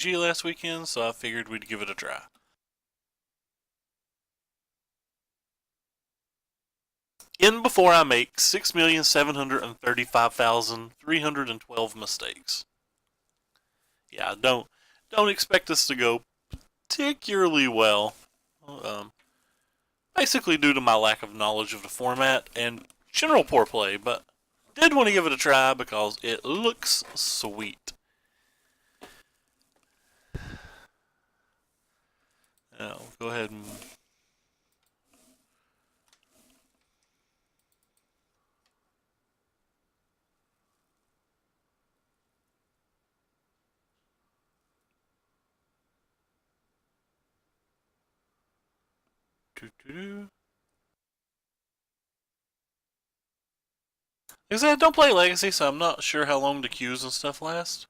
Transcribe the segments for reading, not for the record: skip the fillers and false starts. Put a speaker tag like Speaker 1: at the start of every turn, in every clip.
Speaker 1: TCG last weekend, so I figured we'd give it a try. In before I make 6,735,312 mistakes. Yeah, don't expect this to go particularly well. Um, Basically due to my lack of knowledge of the format and general poor play, but did want to give it a try because it looks sweet. Now, go ahead and like I said, I don't play Legacy, so I'm not sure how long the queues and stuff last.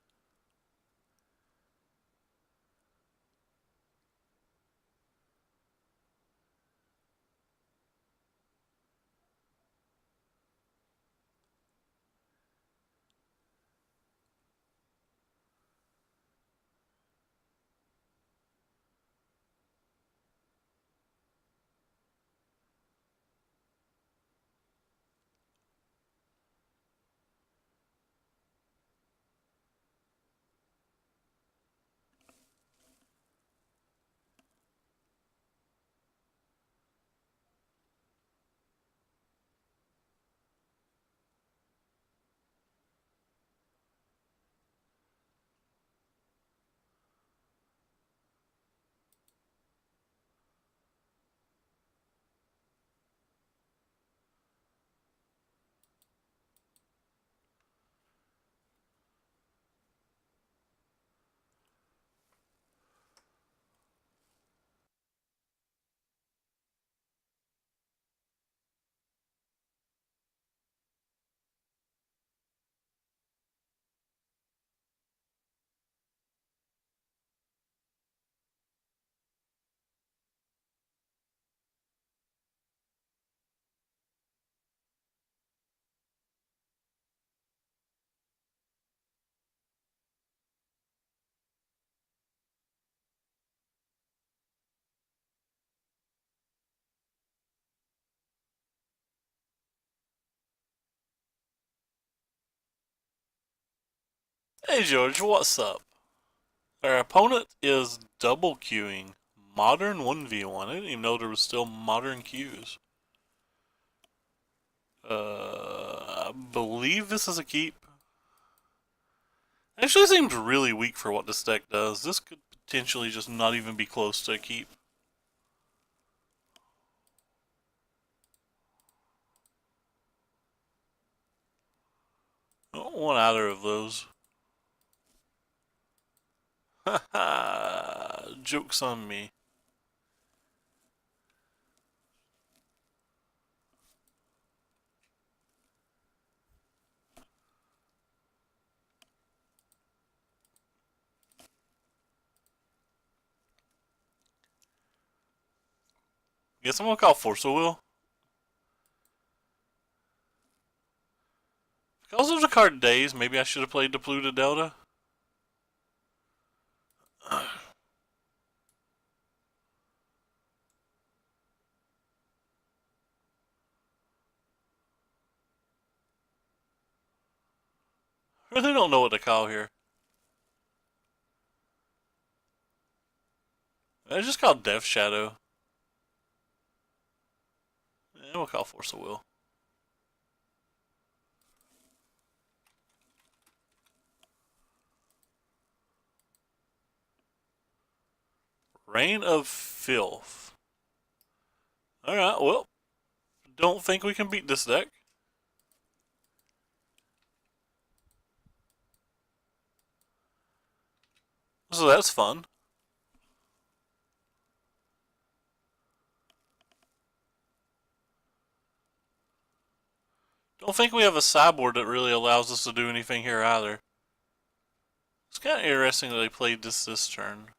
Speaker 1: Hey George, what's up? Our opponent is double queuing modern 1v1. I didn't even know there was still modern queues. I believe this is a keep. Actually seems really weak for what this deck does. This could potentially just not even be close to a keep. I don't want either of those. Haha, joke's on me. Guess I'm gonna call Force of Will. Because of the card days, maybe I should have played the Pluto Delta. Really don't know what to call here. I just called Death Shadow. And we'll call Force of Will. Reign of Filth. Alright, well, don't think we can beat this deck. So that's fun. Don't think we have a sideboard that really allows us to do anything here either. It's kind of interesting that they played this turn.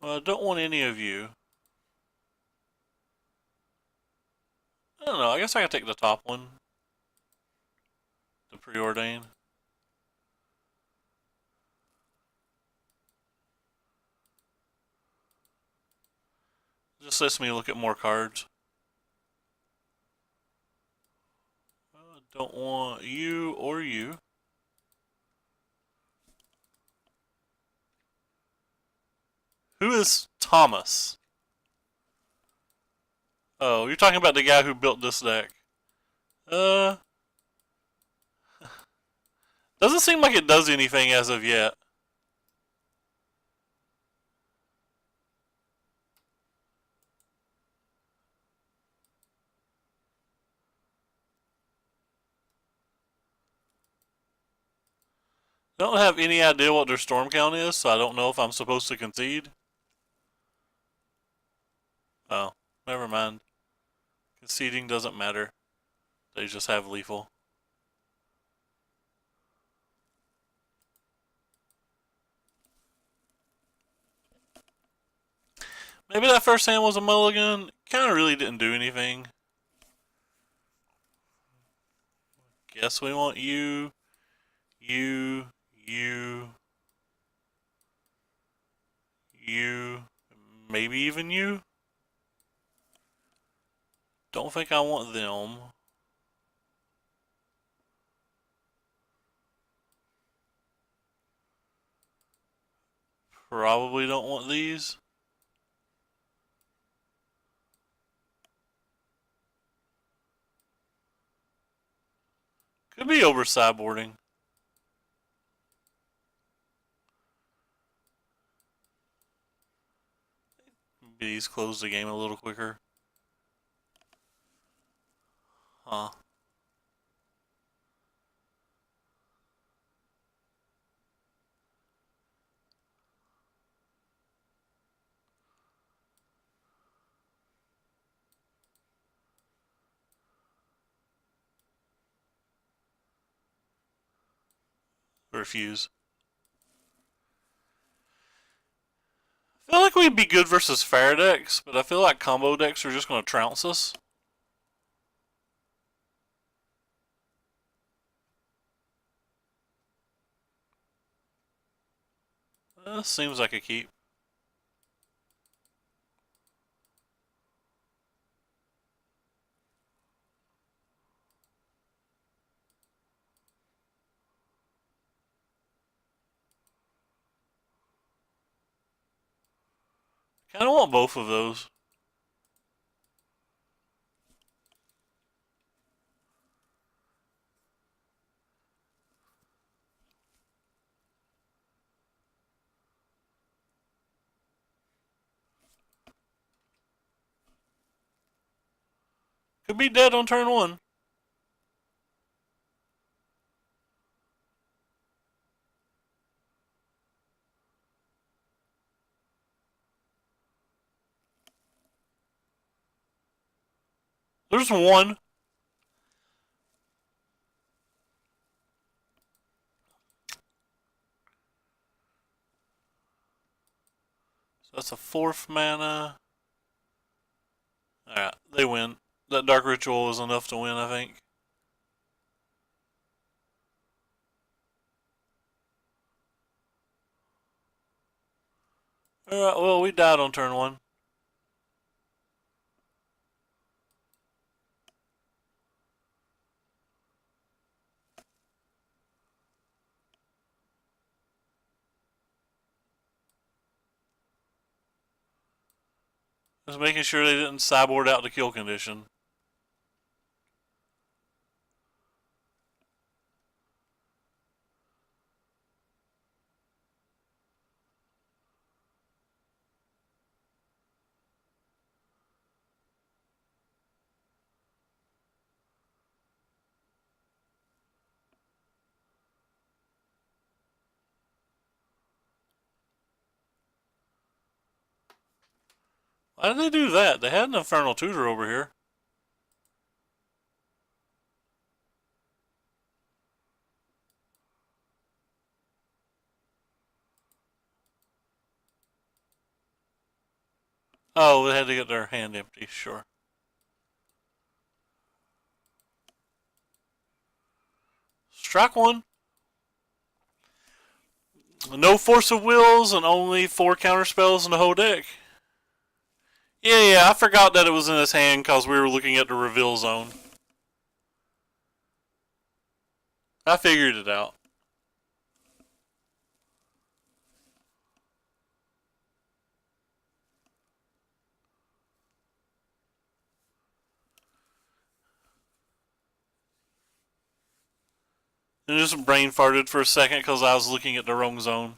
Speaker 1: Well, I don't want any of you. I don't know, I guess I can take the top one. The preordain. Just lets me look at more cards. Don't want you or you. Who is Thomas? Oh, you're talking about the guy who built this deck. Doesn't seem like it does anything as of yet. Don't have any idea what their storm count is, so I don't know if I'm supposed to concede. Oh, never mind. Conceding doesn't matter. They just have lethal. Maybe that first hand was a mulligan. Kind of really didn't do anything. Guess we want you, you, you, you, maybe even you. Don't think I want them. Probably don't want these. Could be over sideboarding. Maybe these close the game a little quicker. Huh. Refuse. I feel like we'd be good versus fair decks, but I feel like combo decks are just going to trounce us. Seems like a keep. Kind of want both of those. Could be dead on turn one. There's one. So that's a 4th mana. Alright, they win. That Dark Ritual was enough to win, I think. Alright, well, we died on turn one. Just making sure they didn't sideboard out the kill condition. Why did they do that? They had an Infernal Tutor over here. Oh, they had to get their hand empty, sure. Strike one. No force of wills and only 4 counter spells in the whole deck. Yeah, I forgot that it was in his hand because we were looking at the reveal zone. I figured it out. And just brain farted for a second because I was looking at the wrong zone.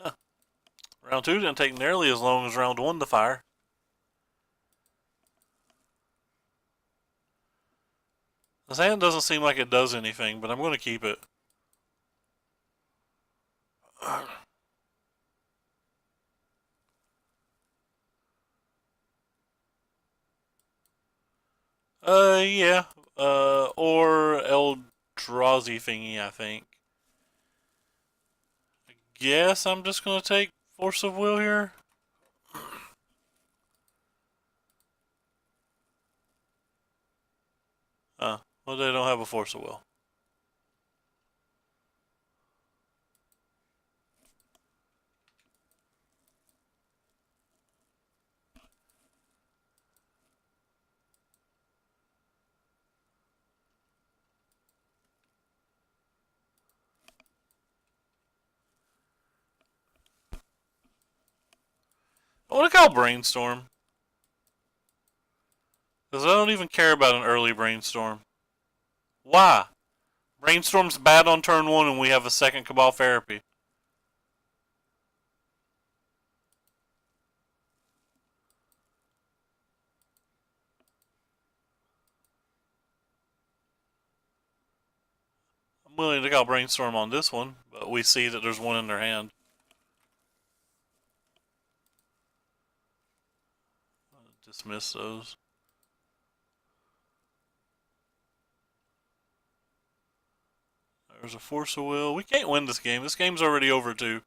Speaker 1: Huh. Round 2 didn't take nearly as long as round 1 to fire. This hand doesn't seem like it does anything, but I'm going to keep it. Yeah. Or Eldrazi thingy, I think. I guess I'm just going to take Force of Will here. Well, they don't have a Force of Will. I want to call Brainstorm. Because I don't even care about an early Brainstorm. Why? Brainstorm's bad on turn 1 and we have a second Cabal Therapy. I'm willing to call Brainstorm on this one, but we see that there's one in their hand. Dismiss those. There's a Force of Will. We can't win this game. This game's already over too.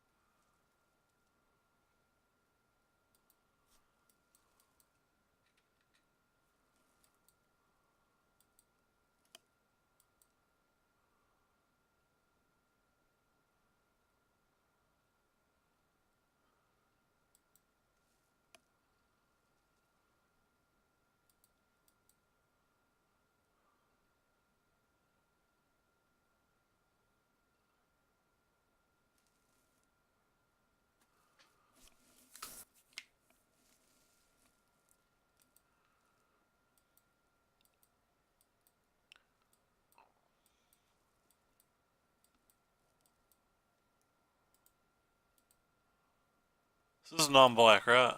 Speaker 1: This is non-black, right?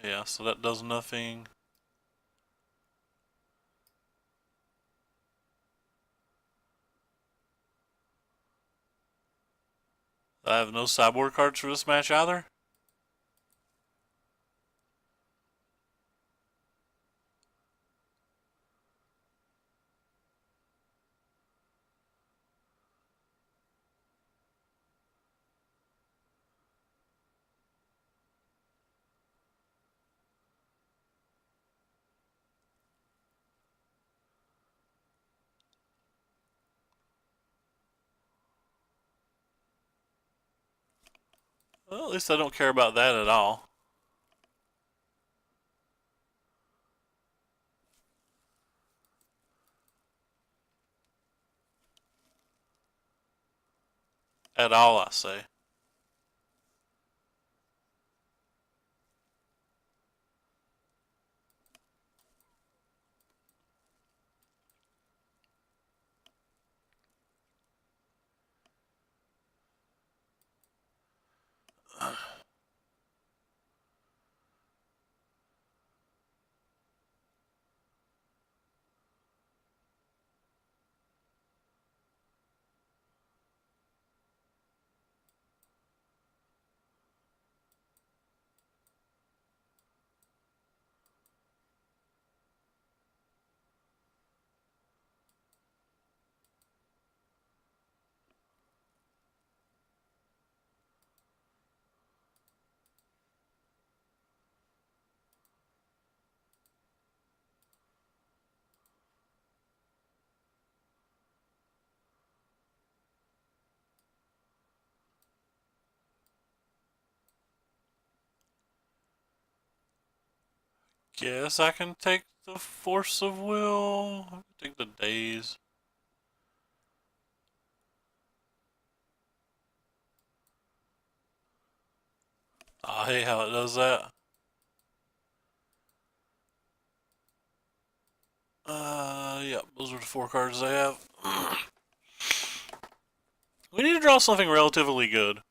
Speaker 1: Yeah, so that does nothing. I have no sideboard cards for this match either. Well, at least I don't care about that at all. At all, I say. guess I can take the force of will. I can take the days. I hate how it does that. Yeah, those are the 4 cards I have. We need to draw something relatively good.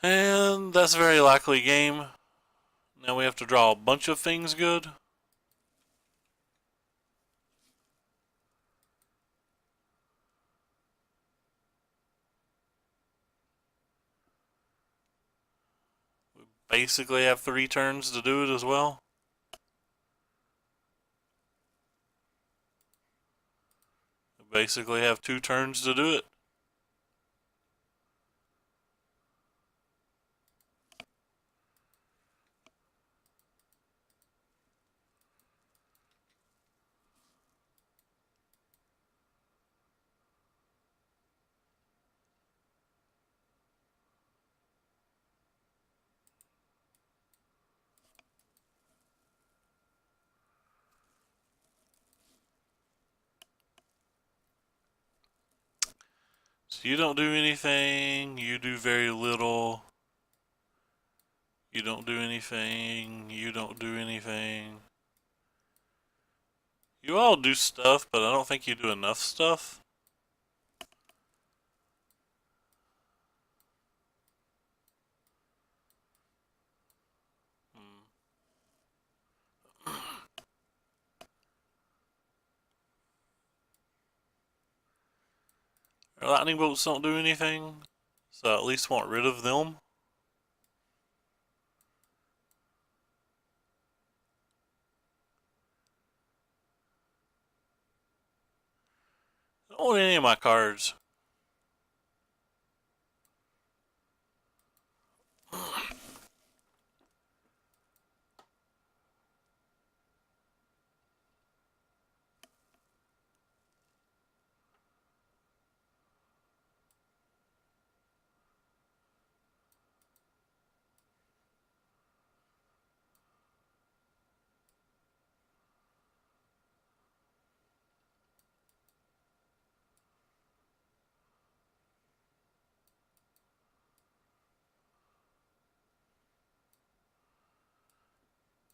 Speaker 1: And that's a very likely game. Now we have to draw a bunch of things good. Basically have 3 turns to do it as well. We basically have 2 turns to do it. So you don't do anything, you do very little. You don't do anything, you don't do anything. You all do stuff, but I don't think you do enough stuff. Our lightning bolts don't do anything, so I at least want rid of them. I don't want any of my cards.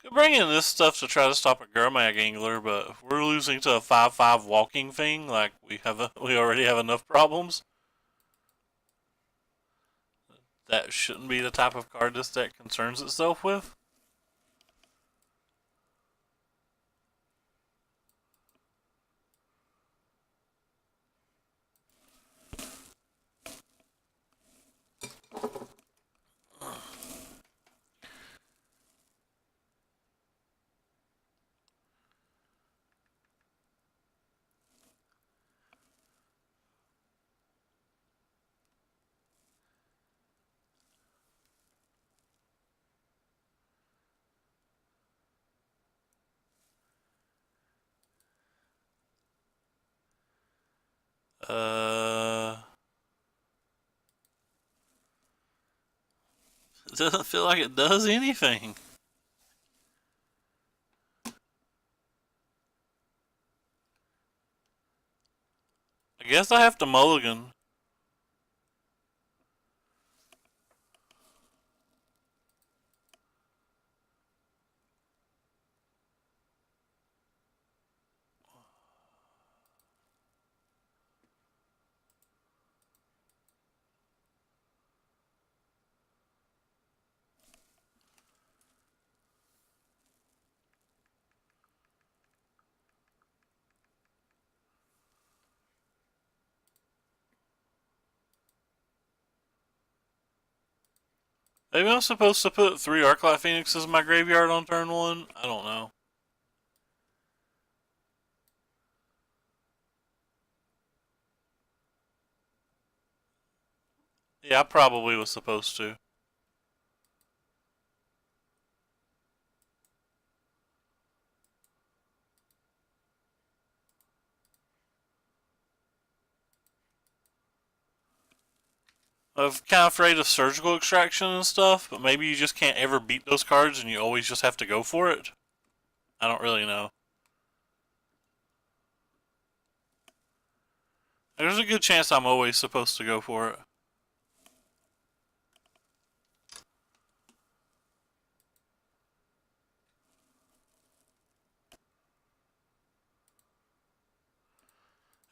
Speaker 1: Could bring in this stuff to try to stop a Gurmag Angler, but if we're losing to a 5/5 walking thing, like we already have enough problems. That shouldn't be the type of card this deck concerns itself with. Uh, it doesn't feel like it does anything. I guess I have to mulligan. Maybe I'm supposed to put 3 Arclight Phoenixes in my graveyard on turn 1? I don't know. Yeah, I probably was supposed to. I'm kind of afraid of surgical extraction and stuff, but maybe you just can't ever beat those cards and you always just have to go for it. I don't really know. There's a good chance I'm always supposed to go for it.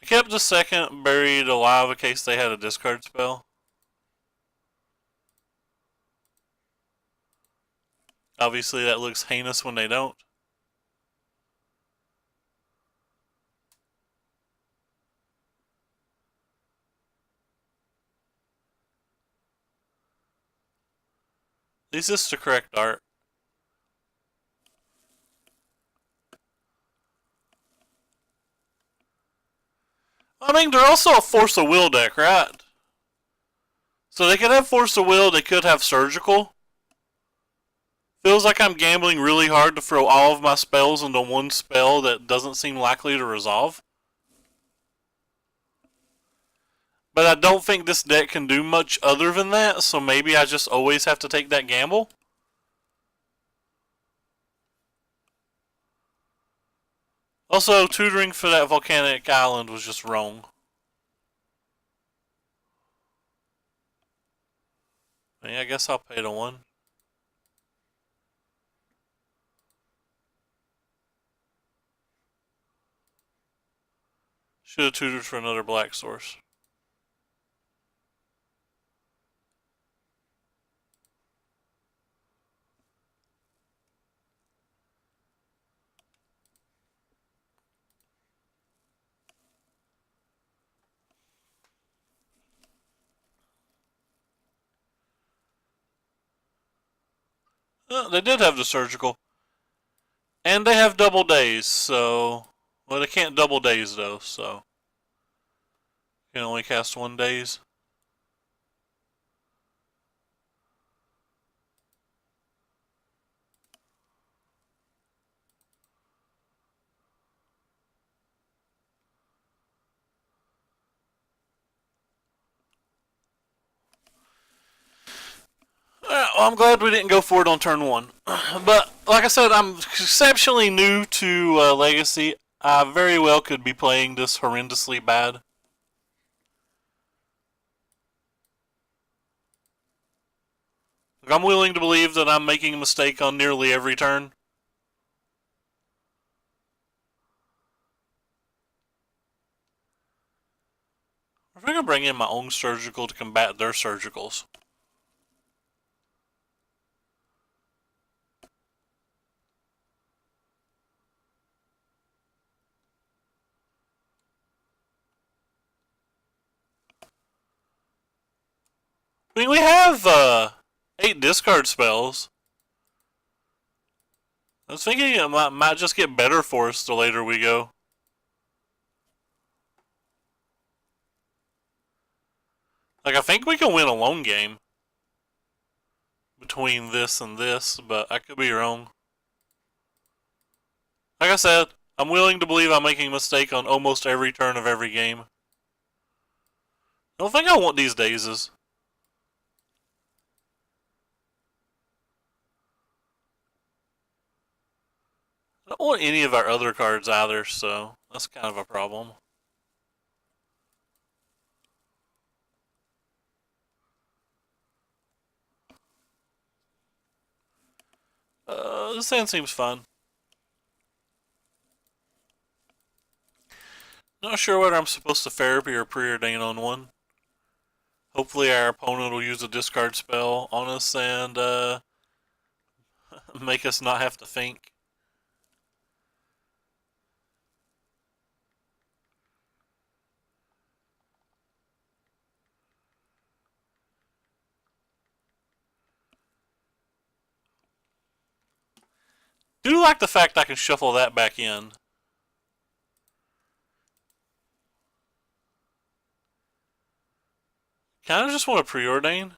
Speaker 1: I kept the second buried alive in case they had a discard spell. Obviously that looks heinous when they don't. At least this is the correct art. I mean, they're also a Force of Will deck, right? So they could have Force of Will, they could have Surgical. Feels like I'm gambling really hard to throw all of my spells into one spell that doesn't seem likely to resolve. But I don't think this deck can do much other than that, so maybe I just always have to take that gamble. Also, tutoring for that volcanic island was just wrong. Yeah, I guess I'll pay to 1. Should have tutored for another black source. They did have the surgical. And they have double days, so... Well, they can't double days, though, so... You can only cast 1 days. Well, I'm glad we didn't go for it on turn 1. But, like I said, I'm exceptionally new to Legacy. I very well could be playing this horrendously bad. I'm willing to believe that I'm making a mistake on nearly every turn. I'm going to bring in my own surgical to combat their surgicals. I mean, we have 8 discard spells. I was thinking it might just get better for us the later we go. Like, I think we can win a lone game between this and this, but I could be wrong. Like I said, I'm willing to believe I'm making a mistake on almost every turn of every game. I don't think I want these dazes. I don't want any of our other cards either, so that's kind of a problem. This hand seems fun. Not sure whether I'm supposed to therapy or preordain on one. Hopefully our opponent will use a discard spell on us and make us not have to think. Do like the fact I can shuffle that back in. Kind of just want to preordain.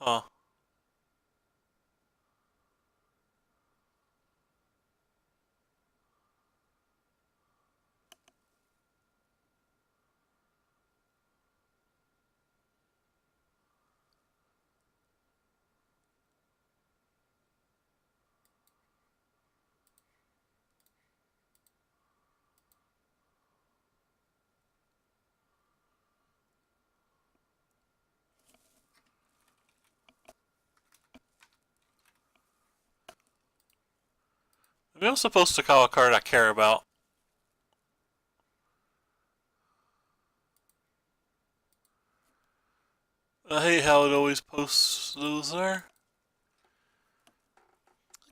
Speaker 1: Huh. Maybe I'm supposed to call a card I care about. I hate how it always posts those there.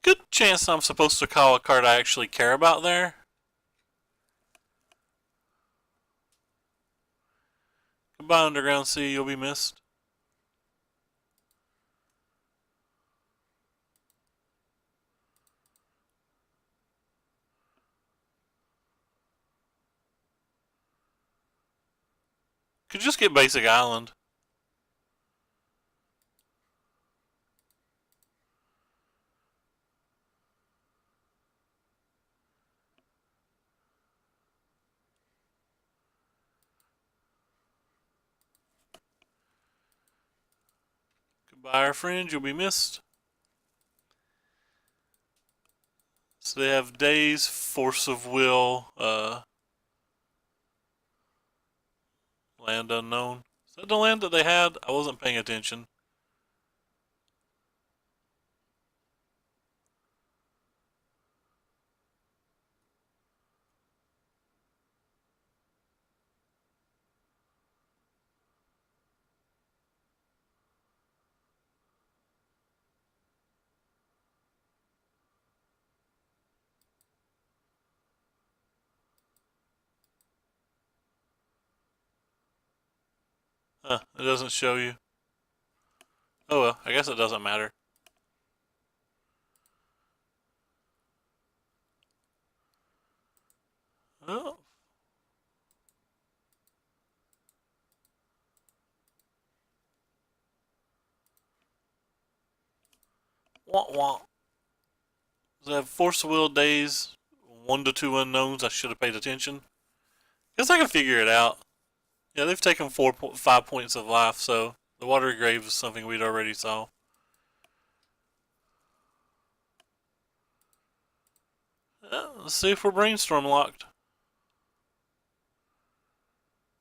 Speaker 1: Good chance I'm supposed to call a card I actually care about there. Goodbye, Underground Sea, you'll be missed. Could just get Basic Island. Goodbye, our friend, you'll be missed. So they have Days, Force of Will, Land Unknown. Is that the land that they had? I wasn't paying attention. Huh, it doesn't show you. Oh well, I guess it doesn't matter. Oh. Wah wah. They have Force of Will, Days, 1 to 2 unknowns. I should have paid attention. Guess I can figure it out. Yeah, they've taken 5 points of life, so the Watery Grave is something we'd already saw. Let's see if we're brainstorm locked.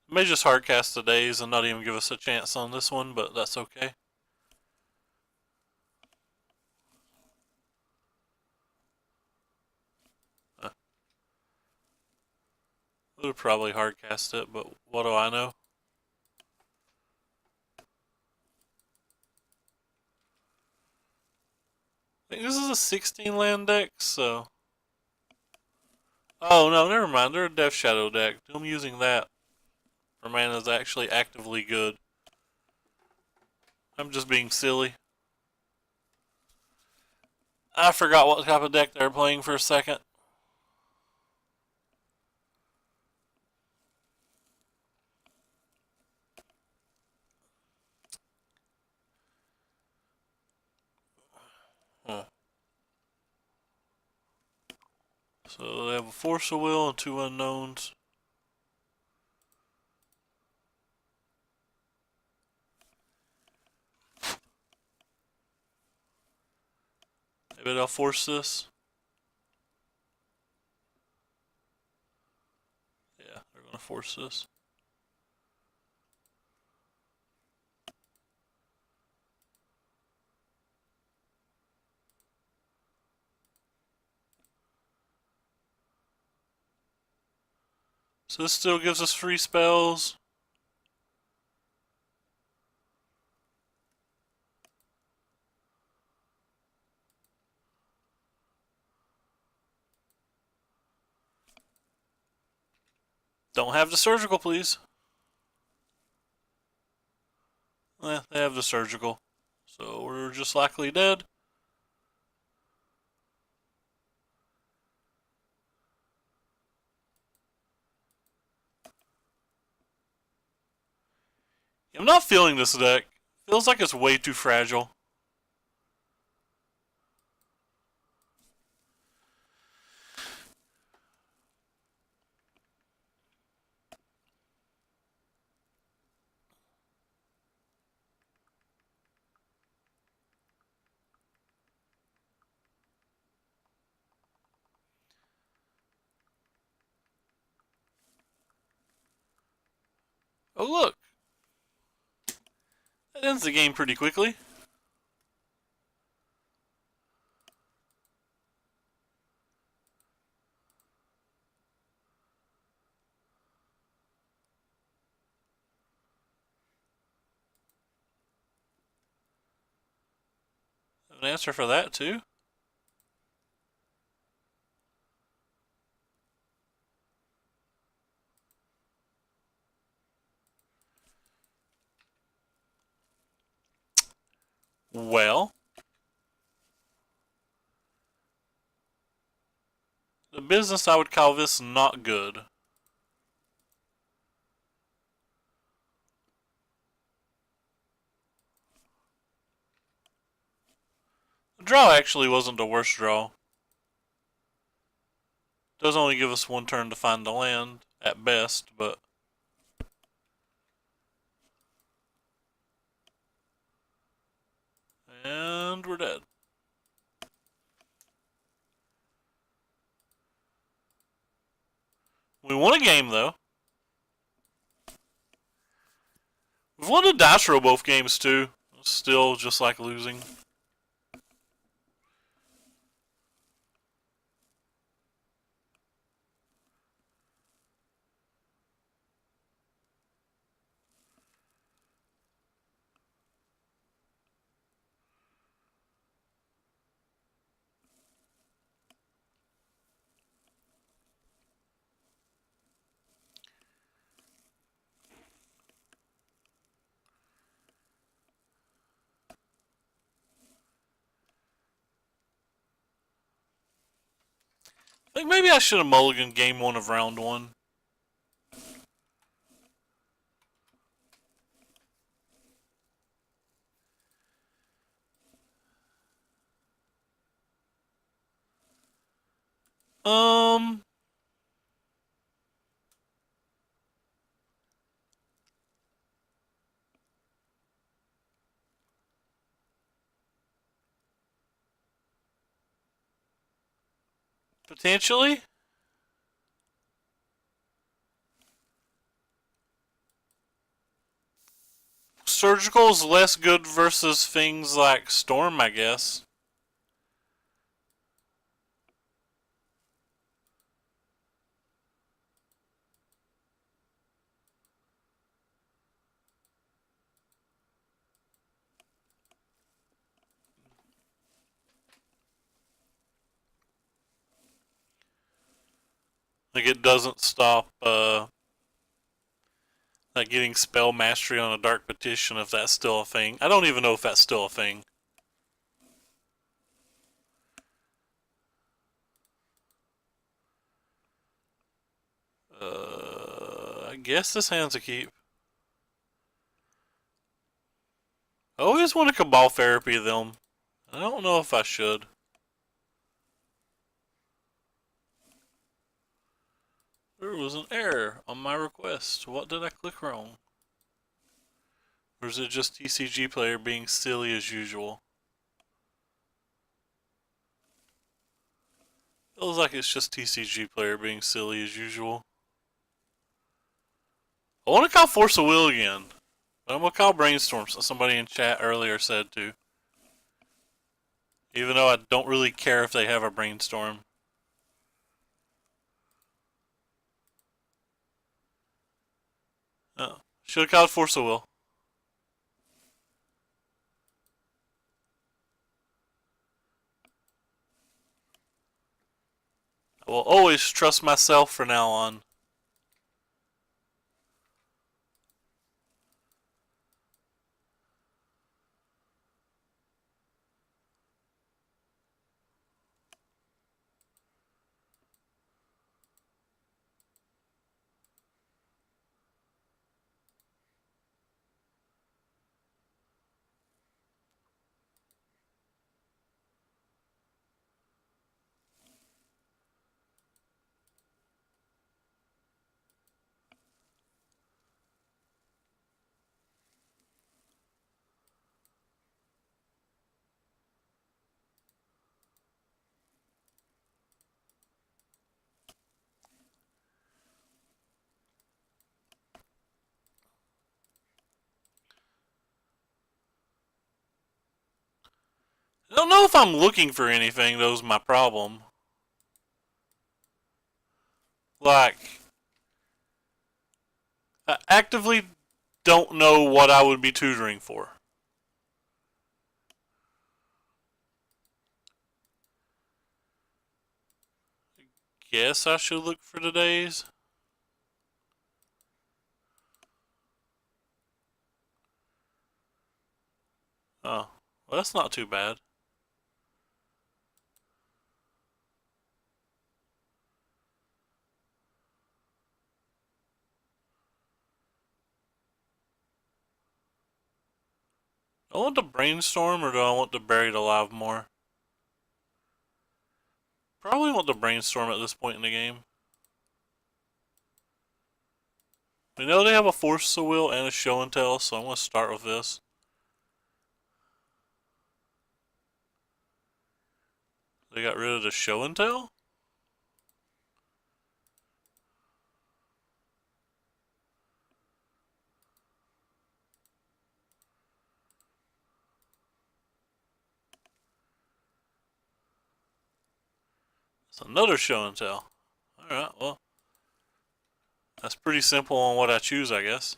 Speaker 1: May just hardcast the Days and not even give us a chance on this one, but that's okay. Would have probably hardcast it, but what do I know? I think this is a 16 land deck, so. Oh no, never mind. They're a Death Shadow deck. I'm using that for mana is actually actively good. I'm just being silly. I forgot what type of deck they were playing for a second. Huh. So they have a Force of Will and 2 unknowns. Maybe they'll force this. Yeah, they're gonna force this. So this still gives us free spells. Don't have the surgical, please. They have the surgical. So we're just likely dead. I'm not feeling this deck. Feels like it's way too fragile. Oh look, that ends the game pretty quickly. An answer for that too. Well, the business I would call this not good. The draw actually wasn't the worst draw. Does only give us one turn to find the land at best, but and we're dead. We won a game though. We've won a dice roll both games too. Still just like losing. I think maybe I should have mulliganed game one of round one. Um, Potentially. Surgical is less good versus things like Storm, I guess. Like it doesn't stop like getting spell mastery on a dark petition if that's still a thing. I don't even know if that's still a thing. I guess this hand's a keep. I always want to cabal therapy them. I don't know if I should. There was an error on my request. What did I click wrong? Or is it just TCG player being silly as usual? Feels like it's just TCG player being silly as usual. I want to call Force of Will again. But I'm going to call Brainstorm, so somebody in chat earlier said to. Even though I don't really care if they have a Brainstorm. Oh, should have called Force of Will. I will always trust myself from now on. I don't know if I'm looking for anything, though, is my problem. Like, I actively don't know what I would be tutoring for. Guess I should look for today's. Oh, well, that's not too bad. Do I want to brainstorm or do I want to buried alive more? Probably want to brainstorm at this point in the game. We know they have a force of will and a show and tell, so I'm going to start with this. They got rid of the show and tell? It's another show and tell. Alright, well, that's pretty simple on what I choose, I guess.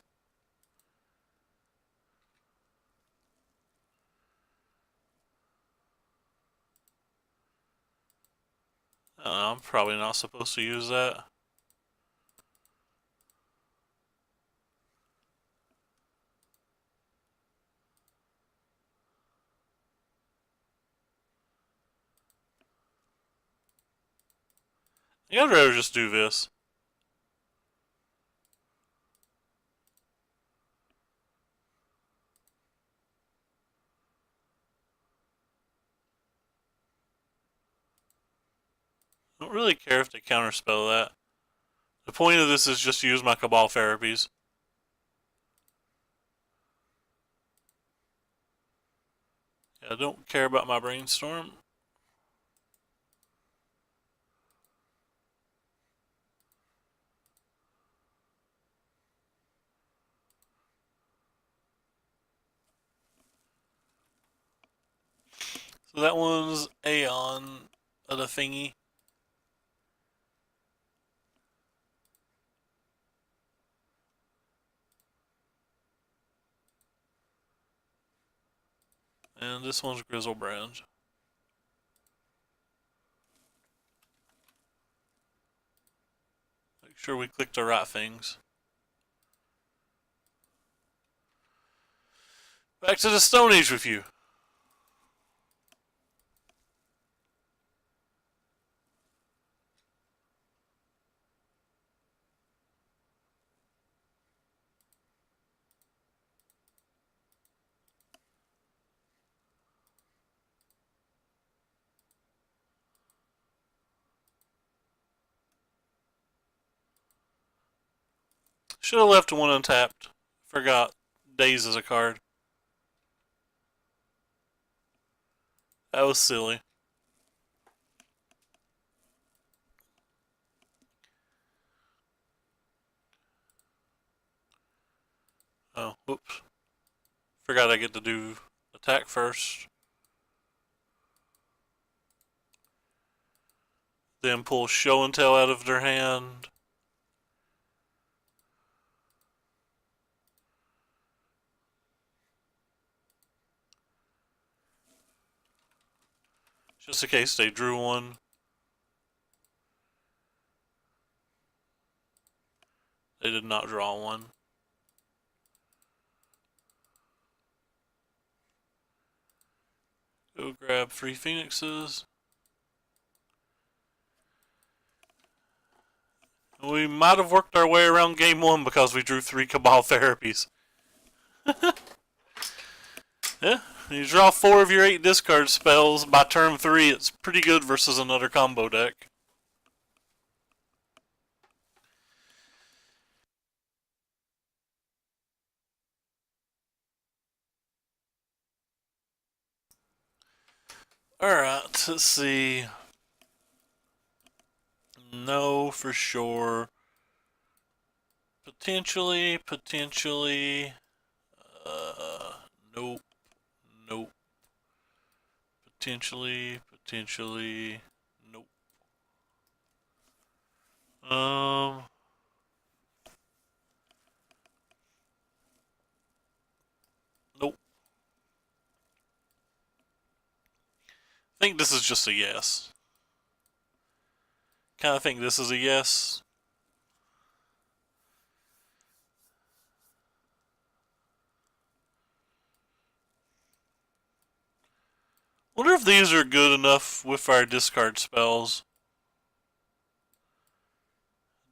Speaker 1: I'm probably not supposed to use that. I'd rather just do this. I don't really care if they counterspell that. The point of this is just to use my Cabal therapies. Yeah, I don't care about my brainstorm. So that one's Aeon of the thingy. And this one's Grizzlebrand. Make sure we click the right things. Back to the Stone Age with you. Should have left one untapped. Forgot Daze as a card. That was silly. Oh, whoops. Forgot I get to do attack first. Then pull show and tell out of their hand. Just in case they drew one. They did not draw one. Go grab 3 Phoenixes. We might have worked our way around game 1 because we drew 3 Cabal therapies. Yeah, you draw 4 of your 8 discard spells by turn 3. It's pretty good versus another combo deck. Alright, let's see. No, for sure. Potentially. Nope. Potentially. Nope. Nope. I think this is just a yes. Kind of think this is a yes. Wonder if these are good enough with our discard spells.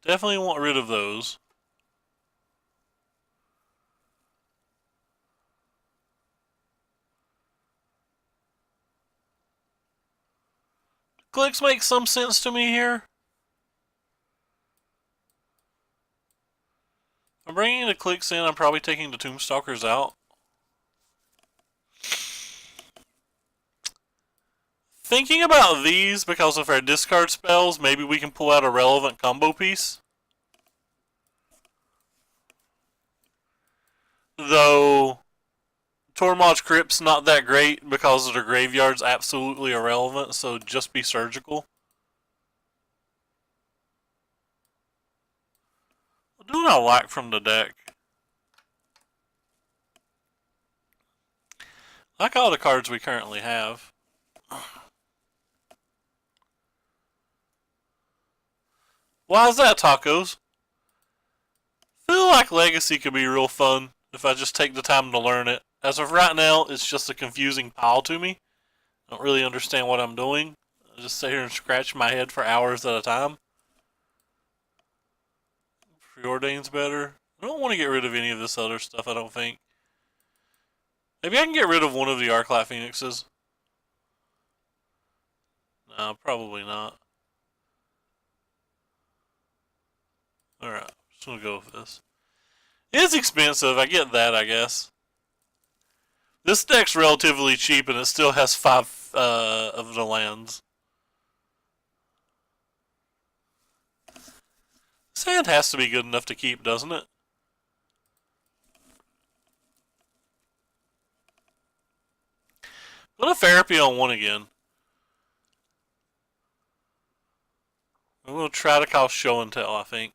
Speaker 1: Definitely want rid of those. Clicks make some sense to me here. I'm bringing the clicks in. I'm probably taking the Tombstalkers out. Thinking about these because of our discard spells, maybe we can pull out a relevant combo piece. Though Tormod's Crypt's not that great because their graveyard's absolutely irrelevant, so just be surgical. What do I like from the deck? I like all the cards we currently have. Why is that, tacos? I feel like Legacy could be real fun if I just take the time to learn it. As of right now, it's just a confusing pile to me. I don't really understand what I'm doing. I just sit here and scratch my head for hours at a time. Preordain's better. I don't want to get rid of any of this other stuff, I don't think. Maybe I can get rid of one of the Arclight Phoenixes. No, probably not. Alright, just gonna go with this. It's expensive, I get that, I guess. This deck's relatively cheap and it still has 5 of the lands. Sand has to be good enough to keep, doesn't it? Go to therapy on one again. I'm going to try to call show and tell, I think.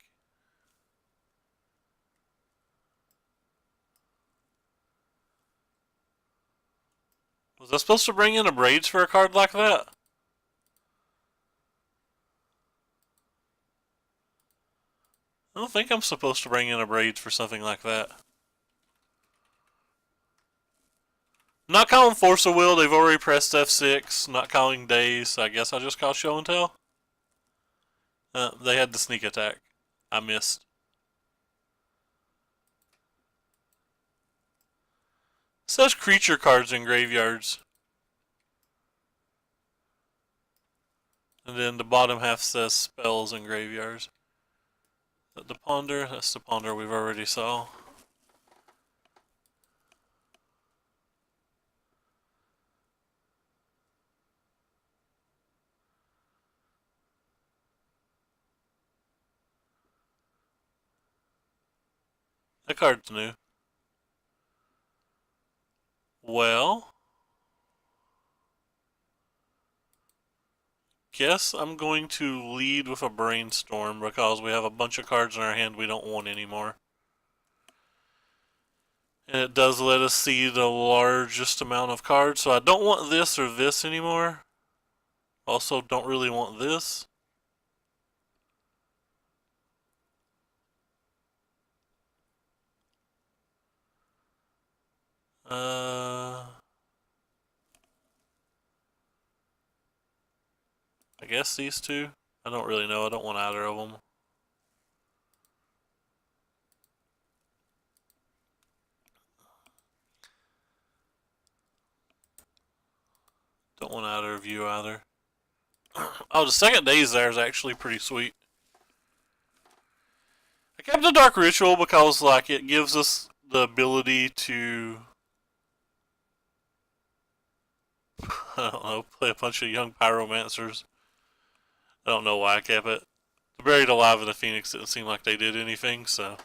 Speaker 1: Was I supposed to bring in a Braids for a card like that? I don't think I'm supposed to bring in a Braids for something like that. Not calling Force of Will, they've already pressed F6. Not calling Daze, so I guess I'll just call show and tell. They had the sneak attack. I missed. It says creature cards in graveyards. And then the bottom half says spells in graveyards. Is that the Ponder? That's the Ponder we've already saw. That card's new. Well, guess I'm going to lead with a Brainstorm because we have a bunch of cards in our hand we don't want anymore. And it does let us see the largest amount of cards, so I don't want this or this anymore. Also, don't really want this. I guess these two. I don't really know. I don't want either of them. Don't want either of you either. Oh, the second Daze there is actually pretty sweet. I kept the Dark Ritual because, like, it gives us the ability to, I don't know, play a bunch of young pyromancers. I don't know why I kept it. The Buried Alive and the Phoenix didn't seem like they did anything, so.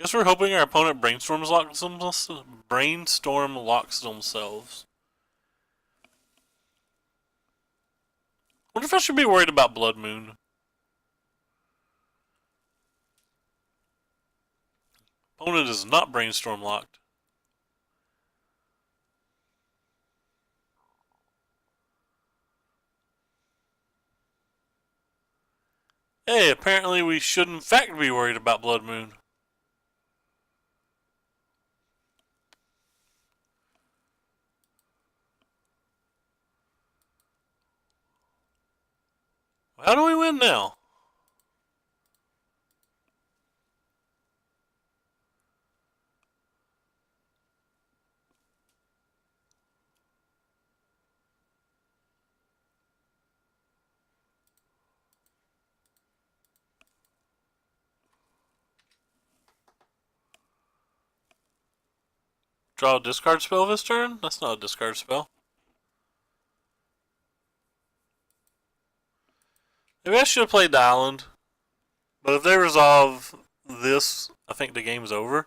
Speaker 1: Guess we're hoping our opponent brainstorm locks themselves. Wonder if I should be worried about Blood Moon. Opponent is not brainstorm locked. Hey, apparently we should in fact be worried about Blood Moon. How do we win now? Draw a discard spell this turn? That's not a discard spell. Maybe I should have played the island. But if they resolve this, I think the game's over.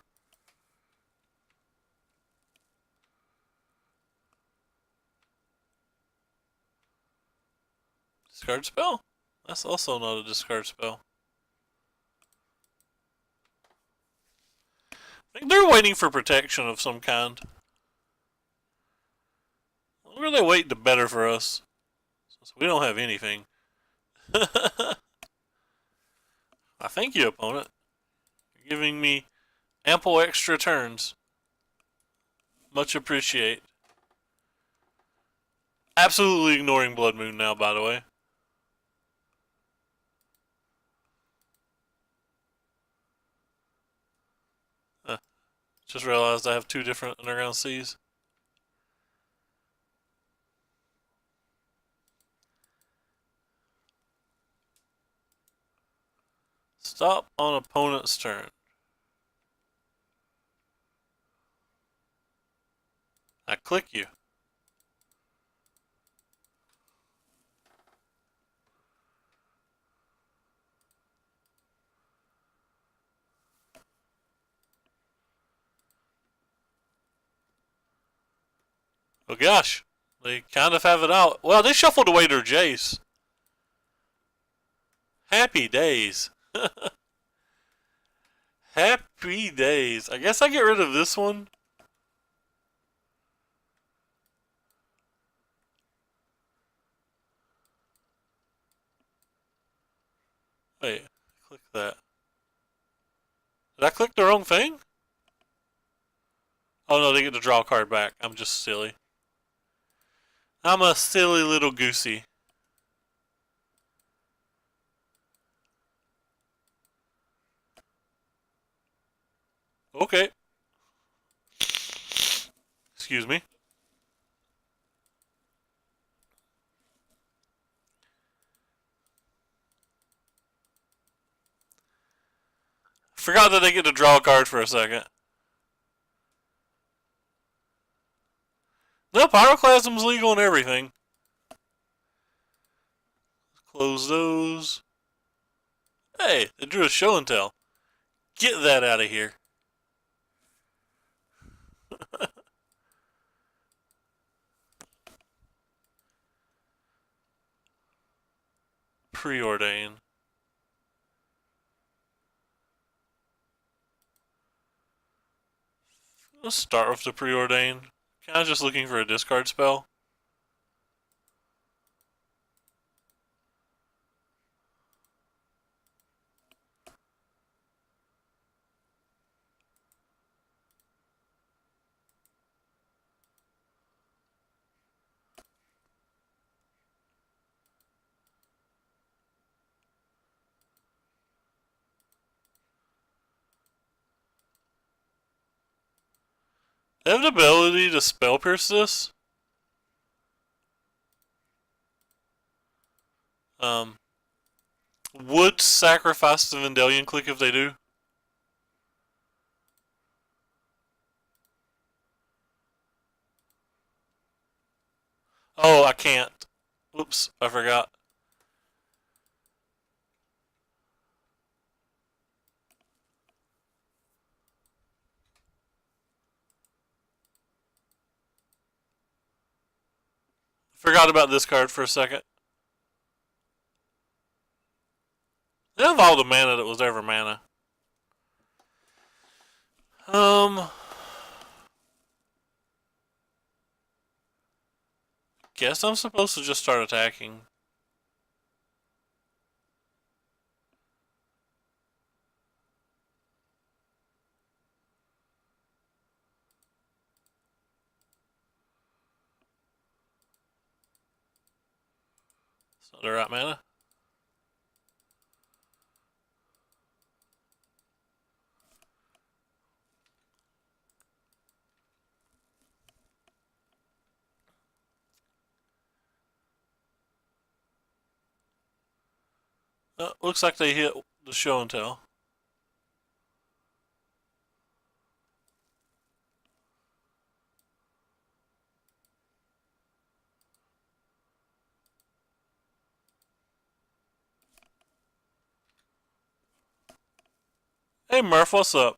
Speaker 1: Discard spell? That's also not a discard spell. I think they're waiting for protection of some kind. The longer they wait, the better for us. Since we don't have anything. I thank you, opponent. You're giving me ample extra turns. Much appreciate. Absolutely ignoring Blood Moon now, by the way. Just realized I have two different underground seas. Stop on opponent's turn. I click you. Oh gosh, they kind of have it out. Well, they shuffled away their Jace. Happy days. Happy days. I guess I get rid of this one. Wait, click that. Did I click the wrong thing? Oh no, they get to draw a card back. I'm just silly. I'm a silly little goosey. Okay. Excuse me. Forgot that they get to draw a card for a second. No, Pyroclasm's legal and everything. Close those. Hey, they drew a show and tell. Get that out of here. Preordain. Let's start with the preordain. Kind of just looking for a discard spell. They have the ability to spell pierce this. Would sacrifice the Vendalion click if they do. Oh, I can't. Oops, I forgot. Forgot about this card for a second. They have all the mana that was ever mana. Guess I'm supposed to just start attacking. It's not the right mana. Looks like they hit the show and tell. Hey Murph, what's up?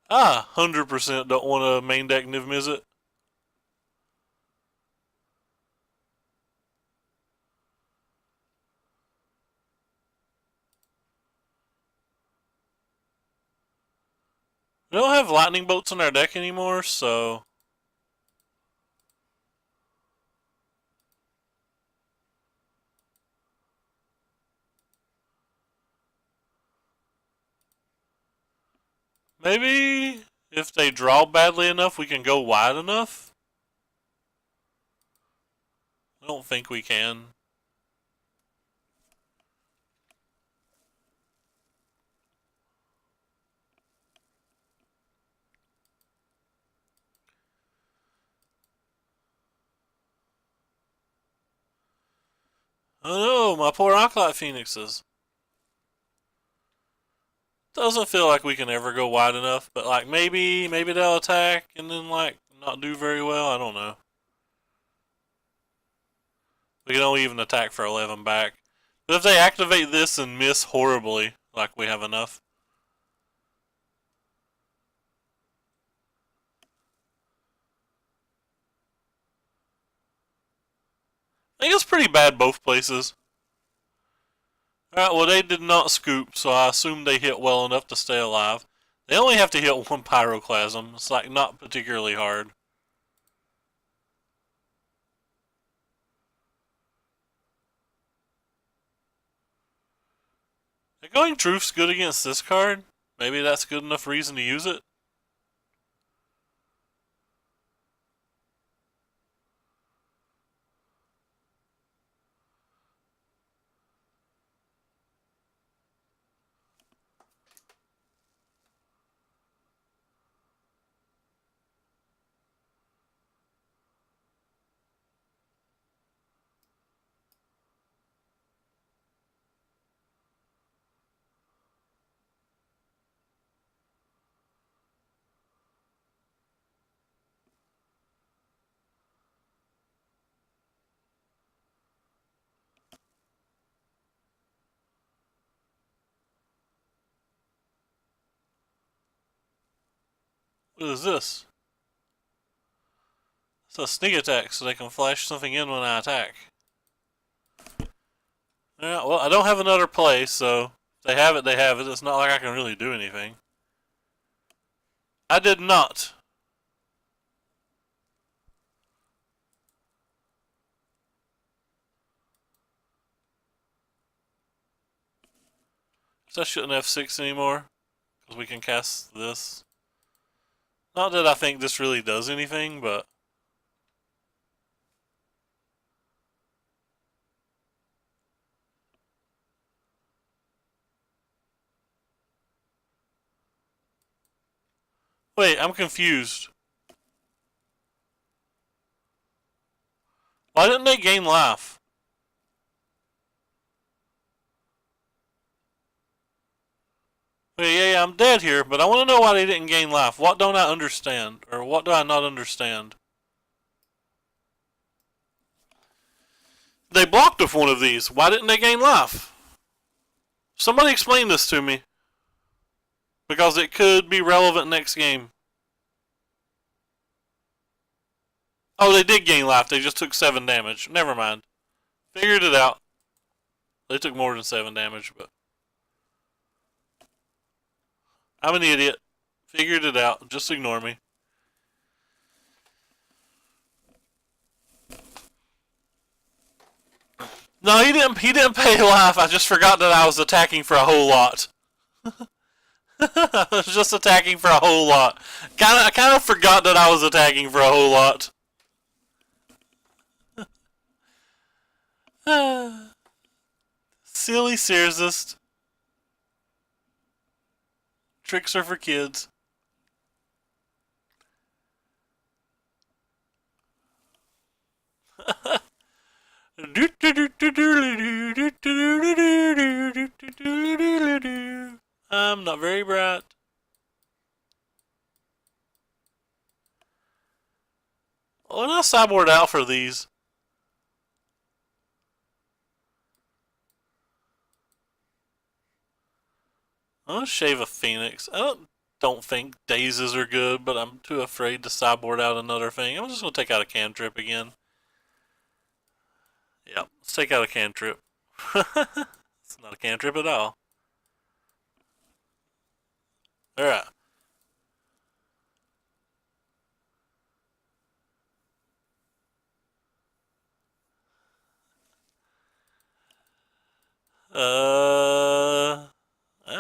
Speaker 1: 100% don't want to main deck Niv Mizzet. We don't have lightning bolts in our deck anymore, so maybe if they draw badly enough, we can go wide enough. I don't think we can. Oh no, my poor Acolyte Phoenixes. Doesn't feel like we can ever go wide enough, but like maybe they'll attack and then like not do very well. I don't know. We can only even attack for 11 back. But if they activate this and miss horribly, like we have enough. I think it's pretty bad both places. Alright, well they did not scoop, so I assume they hit well enough to stay alive. They only have to hit one Pyroclasm. It's like not particularly hard. Going Truth's good against this card. Maybe that's good enough reason to use it. What is this? It's a sneak attack, so they can flash something in when I attack. Yeah, well, I don't have another play, so if they have it, they have it. It's not like I can really do anything. I did not. So I shouldn't have 6 anymore, because we can cast this. Not that I think this really does anything, but... Wait, I'm confused. Why didn't they gain life? Wait, yeah, I'm dead here, but I want to know why they didn't gain life. What don't I understand? Or what do I not understand? They blocked with one of these. Why didn't they gain life? Somebody explain this to me. Because it could be relevant next game. Oh, they did gain life. They just took 7 damage. Never mind. Figured it out. They took more than 7 damage, but I'm an idiot. Figured it out. Just ignore me. No, he didn't. He didn't pay life. I just forgot that I was attacking for a whole lot. I was just attacking for a whole lot. I kind of forgot that I was attacking for a whole lot. Silly Searsist. Tricks are for kids. I'm not very bright. Oh, and I sideboard out for these. I'm gonna shave a Phoenix. I don't think dazes are good, but I'm too afraid to sideboard out another thing. I'm just gonna take out a cantrip again. Yep, let's take out a cantrip. It's not a cantrip at all. Alright. Oh,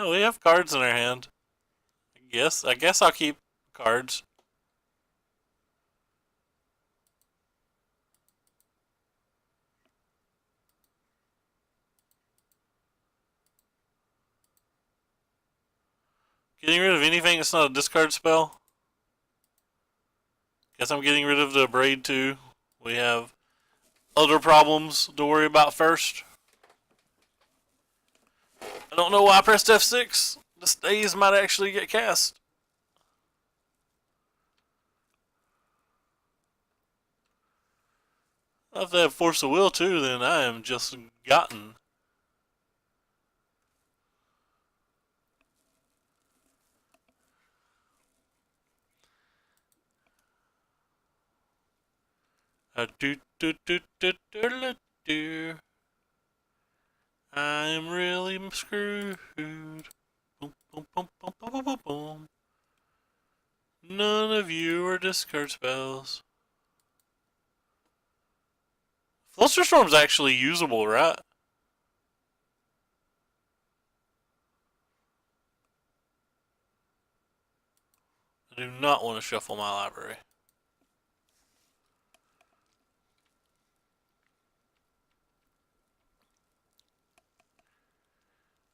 Speaker 1: we have cards in our hand. I guess I'll keep cards. Getting rid of anything that's not a discard spell. Guess I'm getting rid of the braid too. We have other problems to worry about first. I don't know why I pressed F6. The stays might actually get cast. If they have Force of Will too, then I am just gotten. I'm really screwed. Boom, boom, boom, boom, boom, boom, boom. None of you are discard spells. Flusterstorm's actually usable, right? I do not want to shuffle my library.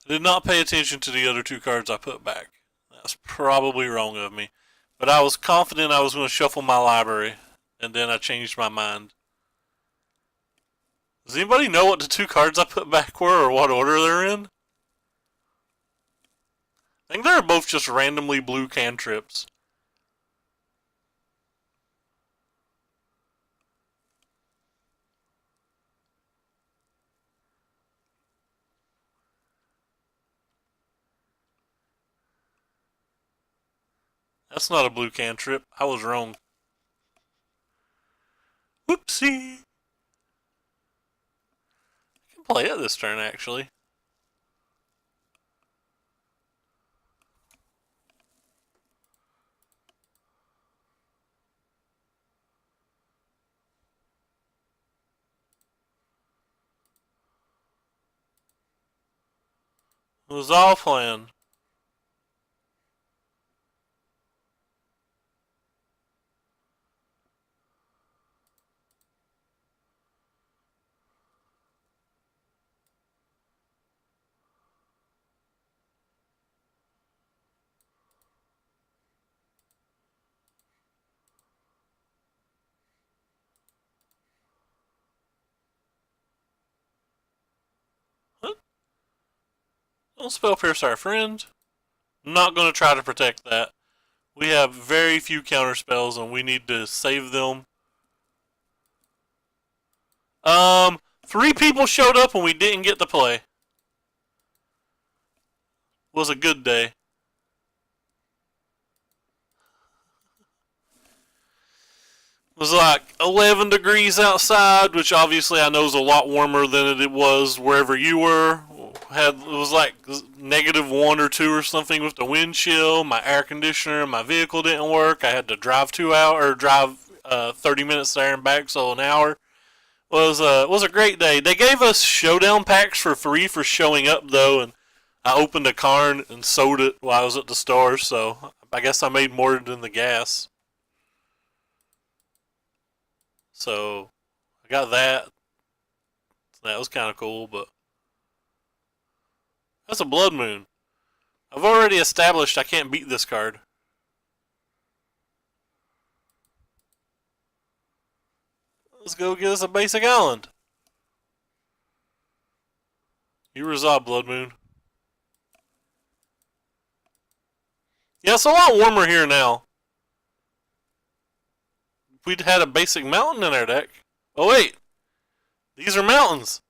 Speaker 1: I did not pay attention to the other 2 cards I put back. That's probably wrong of me. But I was confident I was going to shuffle my library, and then I changed my mind. Does anybody know what the 2 cards I put back were or what order they're in? I think they're both just randomly blue cantrips. That's not a blue cantrip. I was wrong. Whoopsie. I can play it this turn, actually. It was all planned. Don't spell pierce our friend. I'm not going to try to protect that. We have very few counter spells and we need to save them. 3 people showed up and we didn't get to play. Was a good day. was like 11 degrees outside, which obviously I know is a lot warmer than it was wherever you were. It was like -1 or 2 or something with the wind chill. My air conditioner in my vehicle didn't work. I had to drive 2 hours or drive 30 minutes there and back, so an hour. Was a great day. They gave us showdown packs for free for showing up though, and I opened a carn and sold it while I was at the store. So I guess I made more than the gas. So I got that. That was kind of cool, but that's a blood moon. I've already established I can't beat this card. Let's go get us a basic island. You resolve, blood moon. Yeah, it's a lot warmer here now. If we'd had a basic mountain in our deck. Oh wait, these are mountains.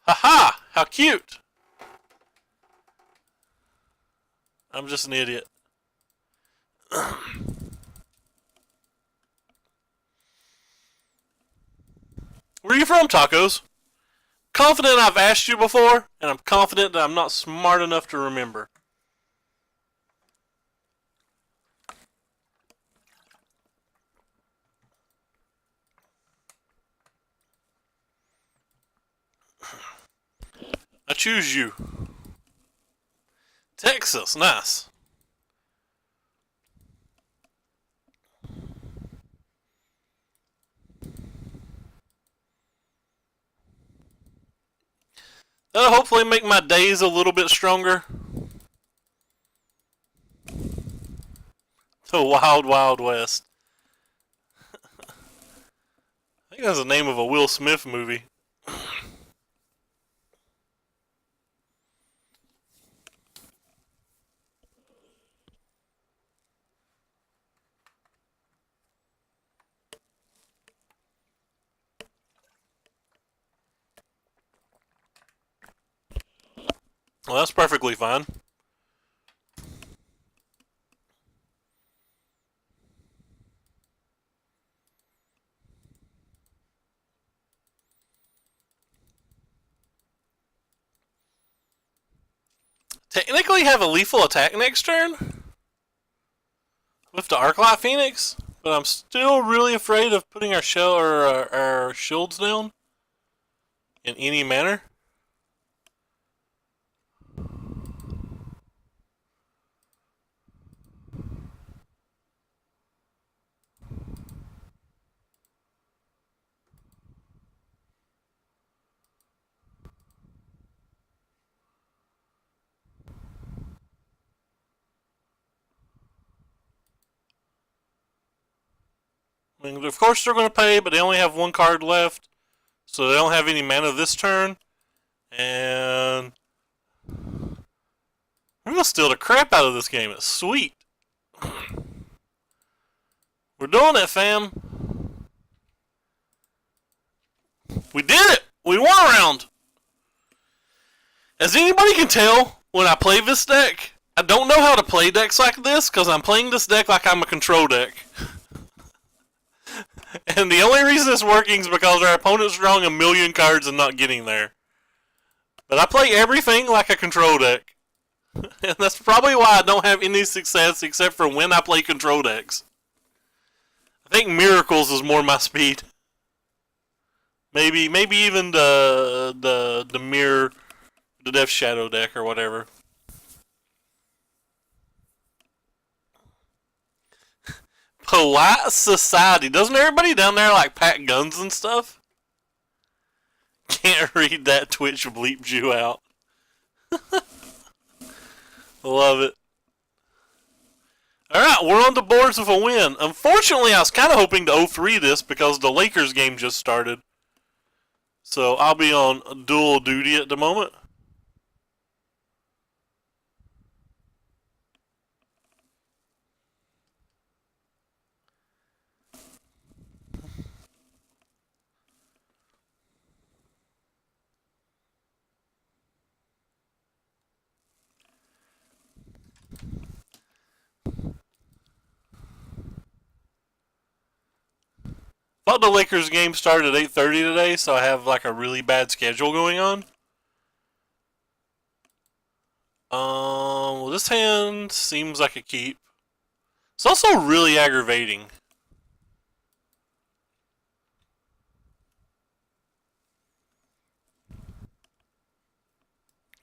Speaker 1: Haha, how cute. I'm just an idiot. Where are you from, Tacos? Confident I've asked you before, and I'm confident that I'm not smart enough to remember. I choose you. Texas, nice. That'll hopefully make my days a little bit stronger. The Wild Wild West. I think that's the name of a Will Smith movie. Well, that's perfectly fine. Technically have a lethal attack next turn with the Arclight Phoenix, but I'm still really afraid of putting our shell or our shields down in any manner. I mean, of course they're going to pay, but they only have one card left, so they don't have any mana this turn, and we're going to steal the crap out of this game. It's sweet. We're doing it, fam. We did it! We won a round! As anybody can tell, when I play this deck, I don't know how to play decks like this, because I'm playing this deck like I'm a control deck. And the only reason it's working is because our opponent's drawing a million cards and not getting there. But I play everything like a control deck. And that's probably why I don't have any success except for when I play control decks. I think Miracles is more my speed. Maybe even the Mirror, the Death Shadow deck or whatever. Polite Society. Doesn't everybody down there like pack guns and stuff? Can't read that. Twitch bleeped you out. Love it. Alright, we're on the boards with a win. Unfortunately, I was kind of hoping to 0-3 this because the Lakers game just started. So I'll be on dual duty at the moment. Thought the Lakers game started at 8:30 today, so I have like a really bad schedule going on. Well, this hand seems like a keep. It's also really aggravating.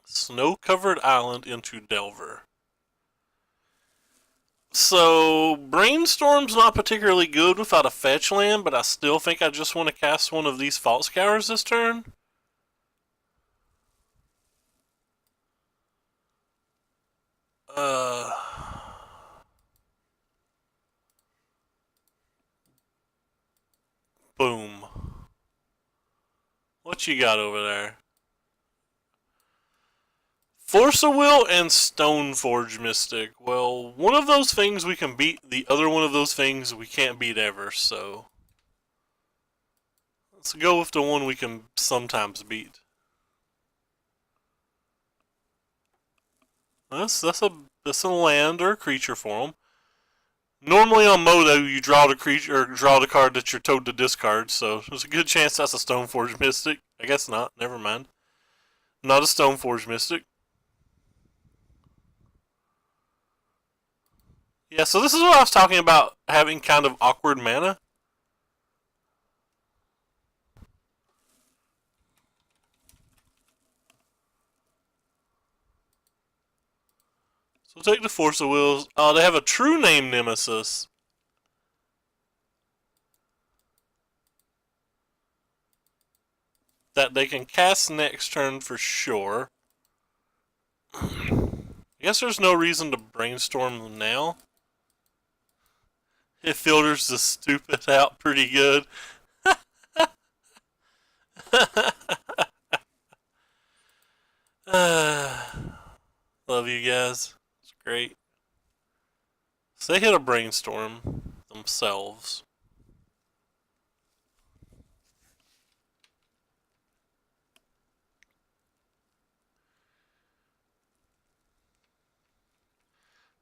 Speaker 1: Snow-covered island into Delver. So, Brainstorm's not particularly good without a fetch land, but I still think I just want to cast one of these Fault Scours this turn. Uh... Boom. What you got over there? Force of Will and Stoneforge Mystic. Well, one of those things we can beat, the other one of those things we can't beat ever, so... Let's go with the one we can sometimes beat. That's a land or a creature for them. Normally on Moto, you draw the creature or draw the card that you're told to discard, so there's a good chance that's a Stoneforge Mystic. I guess not. Never mind. Not a Stoneforge Mystic. Yeah, so this is what I was talking about, having kind of awkward mana. So take the Force of Wills. They have a true name Nemesis. That they can cast next turn for sure. I guess there's no reason to brainstorm them now. It filters the stupid out pretty good. Love you guys. It's great. So they hit a brainstorm themselves.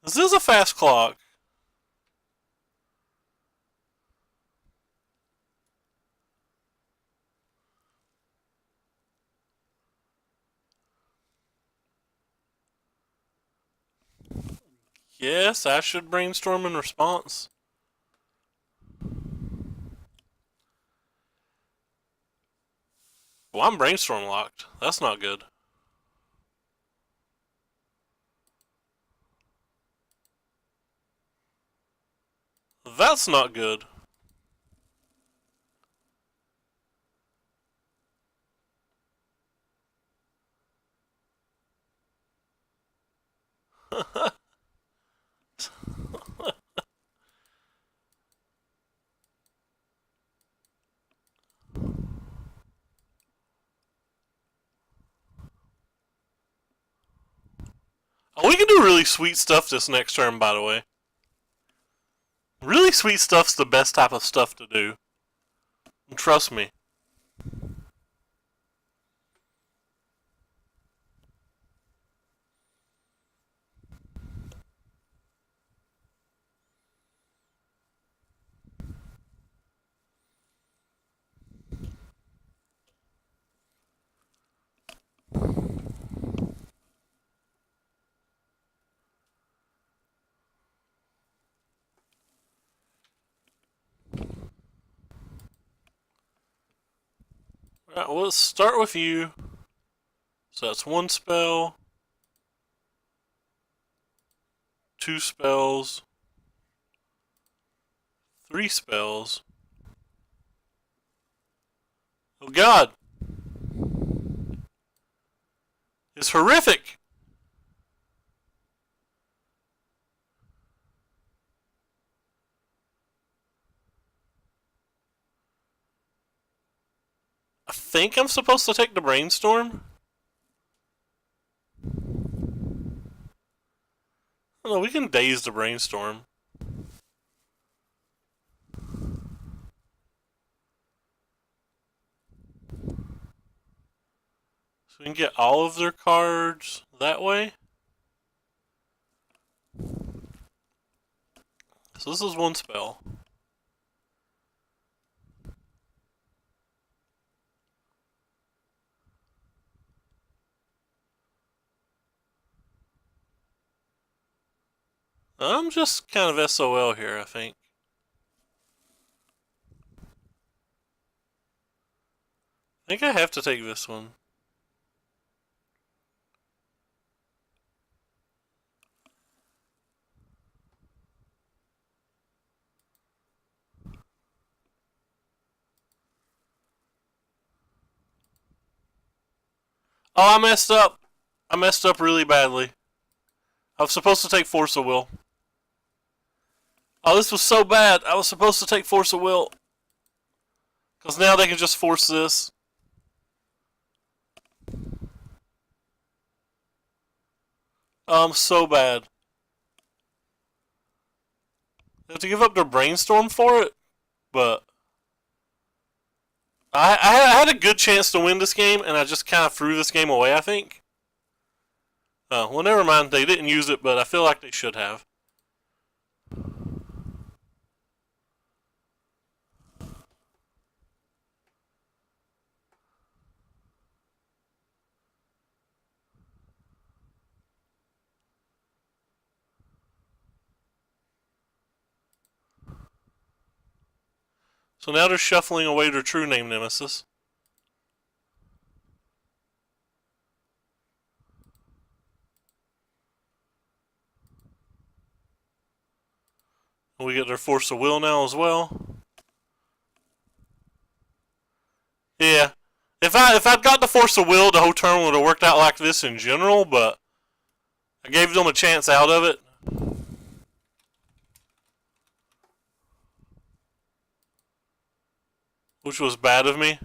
Speaker 1: This is a fast clock. Yes, I should brainstorm in response. Well, I'm brainstorm locked. That's not good. That's not good. Oh, we can do really sweet stuff this next turn, by the way. Really sweet stuff's the best type of stuff to do. Trust me. Alright, well, let's start with you. So that's one spell, two spells, three spells. Oh god! It's horrific! I think I'm supposed to take the brainstorm? Oh, no, we can daze the brainstorm. So we can get all of their cards that way. So this is one spell. I'm just kind of SOL here, I think. I think I have to take this one. Oh, I messed up. I messed up really badly. I was supposed to take Force of Will. Oh, this was so bad. I was supposed to take Force of Will. Because now they can just force this. So bad. They have to give up their brainstorm for it, but I had a good chance to win this game, and I just kind of threw this game away, I think. Oh, well, never mind. They didn't use it, but I feel like they should have. So now they're shuffling away their true name nemesis. We get their Force of Will now as well. Yeah. If I'd got the Force of Will, the whole turn would have worked out like this in general, but I gave them a chance out of it. Which was bad of me.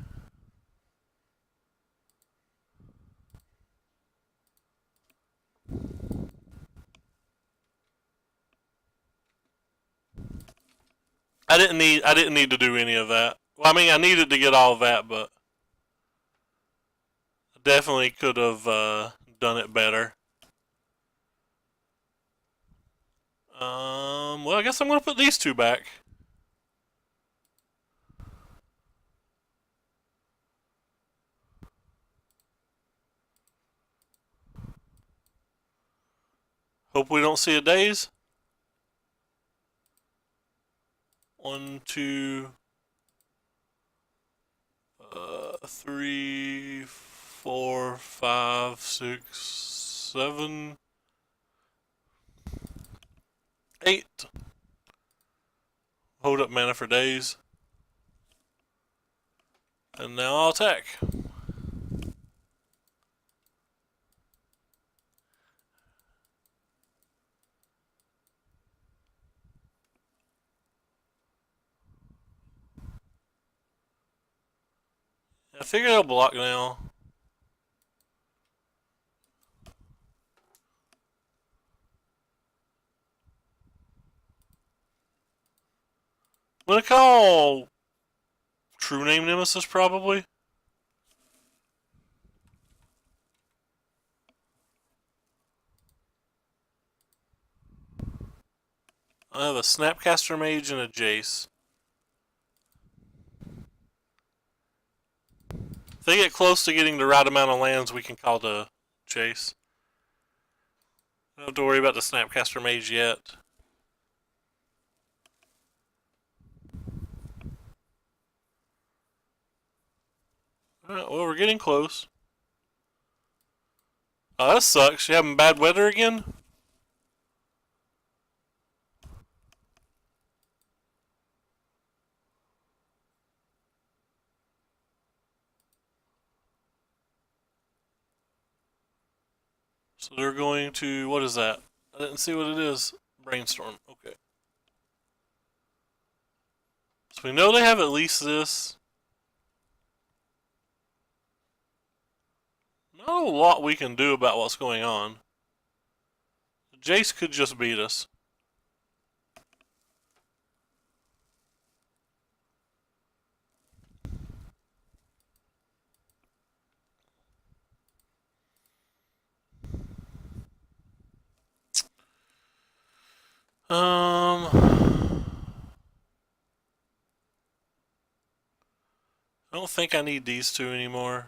Speaker 1: I didn't need to do any of that. Well, I mean, I needed to get all of that, but I definitely could have done it better. Well, I guess I'm gonna put these two back. Hope we don't see a daze. 1, 2, 3, 4, 5, 6, 7, 8. Hold up mana for days. And now I'll attack. I figured I'll block now. I'm gonna call true name nemesis probably. I have a Snapcaster Mage and a Jace. If they get close to getting the right amount of lands, we can call the Jace. I don't have to worry about the Snapcaster Mage yet. Alright, well, we're getting close. Oh, that sucks. You having bad weather again? So they're going to, what is that? I didn't see what it is. Brainstorm. Okay. So we know they have at least this. Not a lot we can do about what's going on. Jace could just beat us. I don't think I need these two anymore.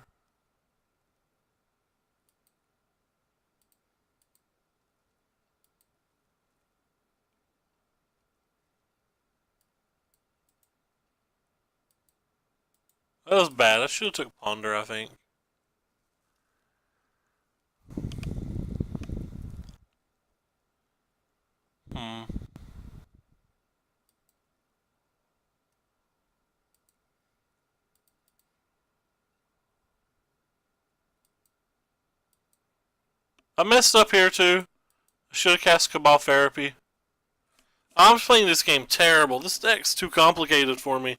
Speaker 1: That was bad. I should have took Ponder, I think. Hmm. I messed up here too. I should have cast Cabal Therapy. I'm playing this game terrible. This deck's too complicated for me.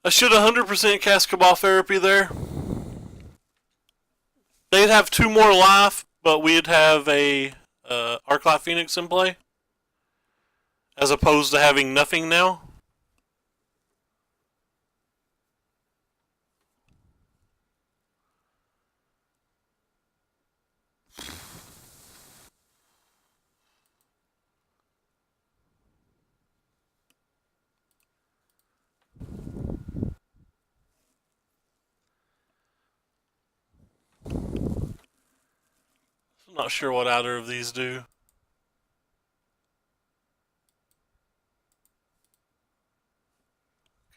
Speaker 1: I should 100% cast Cabal Therapy there. They'd have 2 more life, but we'd have a Arclight Phoenix in play. As opposed to having nothing now. I'm not sure what either of these do.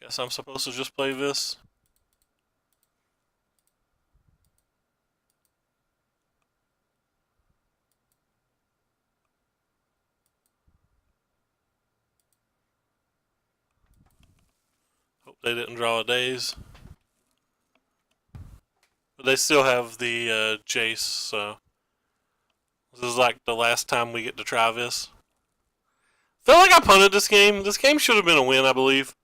Speaker 1: Guess I'm supposed to just play this. Hope they didn't draw a daze. But they still have the Jace, so this is like the last time we get to try this. Feel like I punted this game. This game should have been a win, I believe.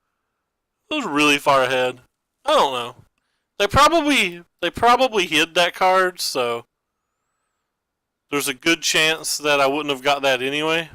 Speaker 1: It was really far ahead. I don't know. They probably hid that card, so there's a good chance that I wouldn't have got that anyway.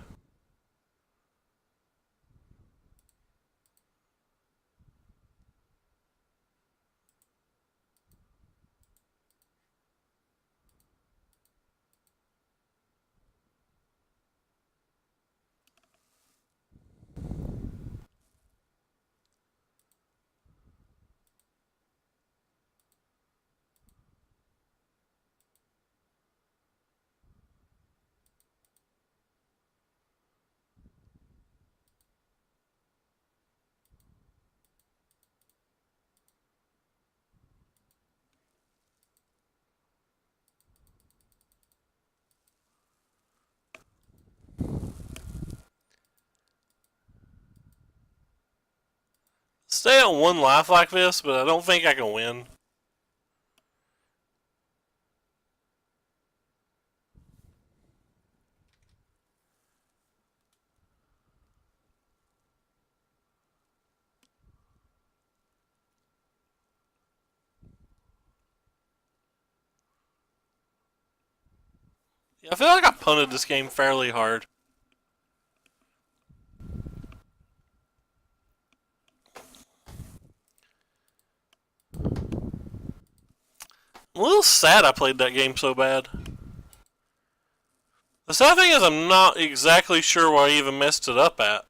Speaker 1: Stay on 1 life like this, but I don't think I can win. Yeah, I feel like I punted this game fairly hard. I'm a little sad I played that game so bad. The sad thing is I'm not exactly sure where I even messed it up at.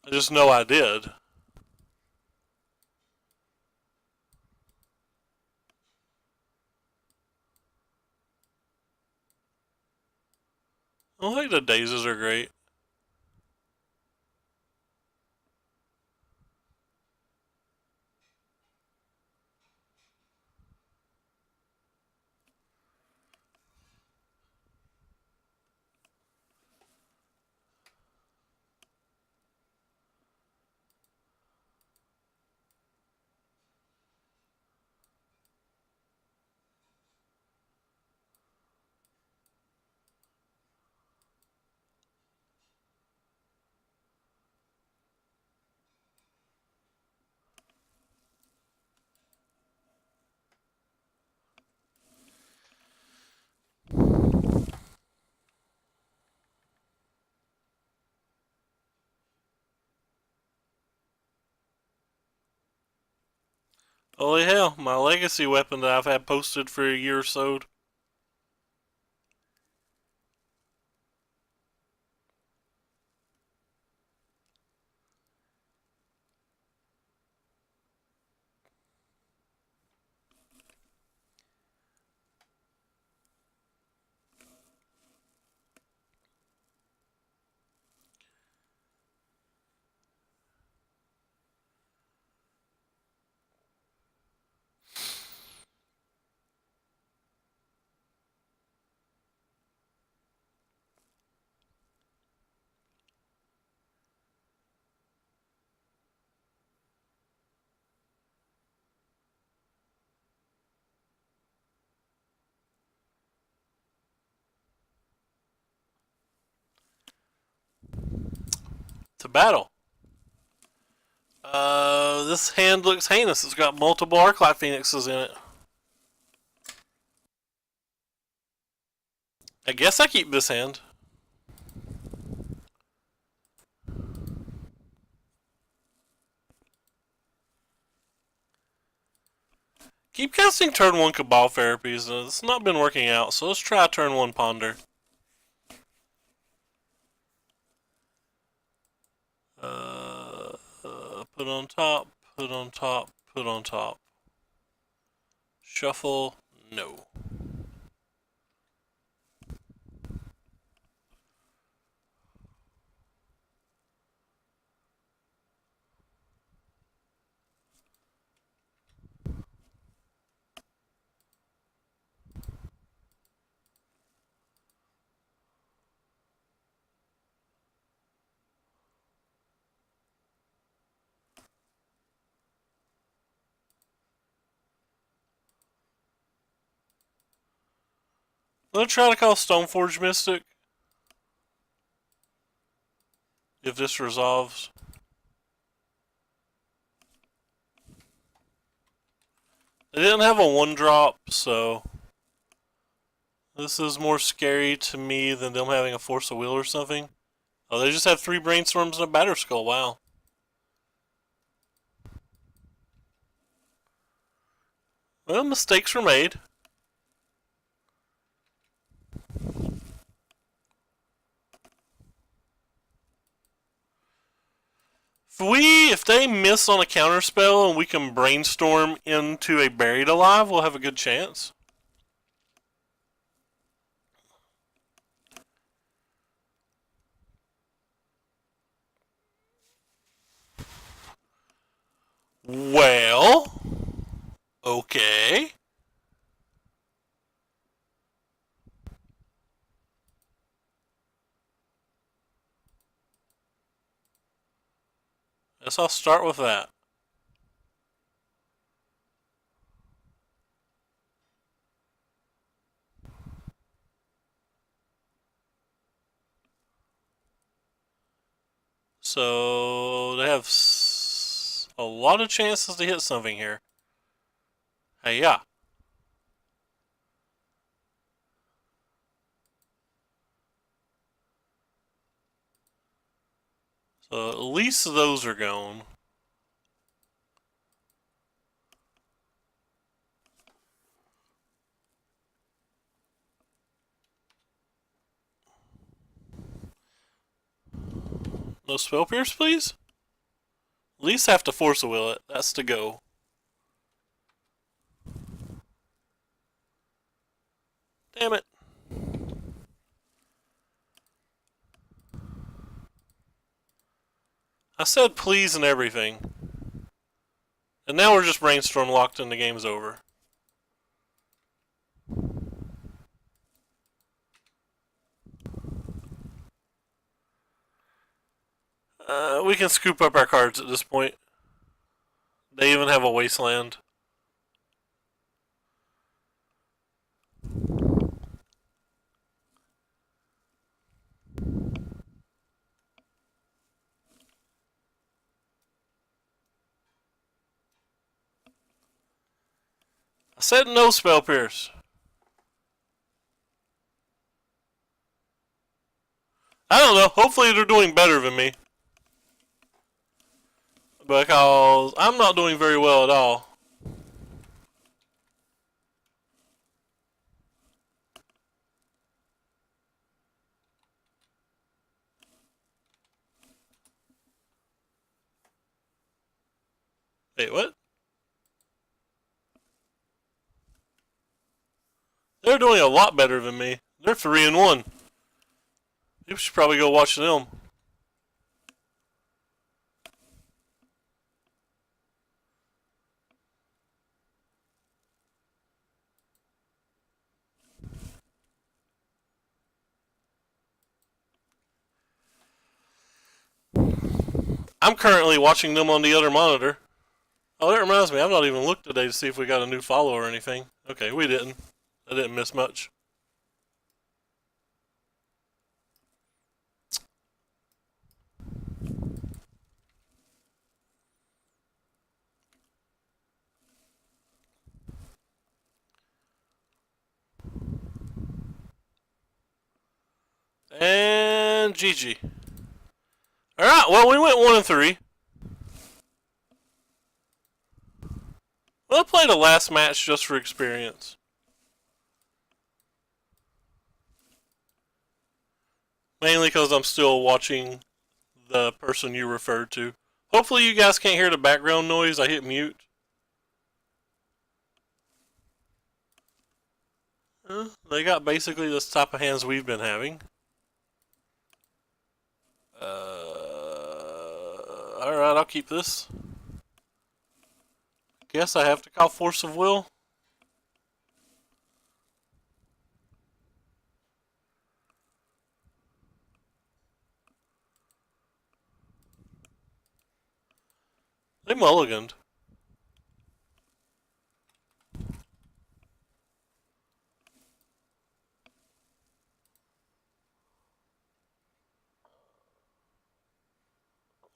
Speaker 1: I just know I did. I think the dazes are great. Holy hell, my legacy weapon that I've had posted for a year or so. to battle. This hand looks heinous. It's got multiple Arclight Phoenixes in it. I guess I keep this hand. Keep casting turn 1 Cabal Therapies. It's not been working out, so let's try turn 1 Ponder. Put on top, put on top, put on top. Shuffle, no. I'm gonna try to call Stoneforge Mystic. If this resolves. They didn't have a 1-drop, so this is more scary to me than them having a Force of Will or something. Oh, they just have 3 Brainstorms and a Batterskull. Wow. Well, mistakes were made. If they miss on a counterspell and we can brainstorm into a Buried Alive, we'll have a good chance. Well, okay. Guess I'll start with that. So they have a lot of chances to hit something here. Hey, yeah. So at least those are gone. No Spell Pierce, please? At least have to Force a Will it. That's to go. Damn it. I said please and everything. And now we're just Brainstorm locked and the game's over. We can scoop up our cards at this point. They even have a Wasteland. I said no Spell Pierce. I don't know. Hopefully they're doing better than me. Because I'm not doing very well at all. Wait, what? They're doing a lot better than me. They're 3-1. You should probably go watch them. I'm currently watching them on the other monitor. Oh, that reminds me. I've not even looked today to see if we got a new follow or anything. Okay, we didn't. I didn't miss much. And GG. Alright, well, we went 1 and 3. We'll play the last match just for experience. Mainly because I'm still watching the person you referred to. Hopefully you guys can't hear the background noise. I hit mute. They got basically this type of hands we've been having. Alright, I'll keep this. Guess I have to call Force of Will. They mulliganed.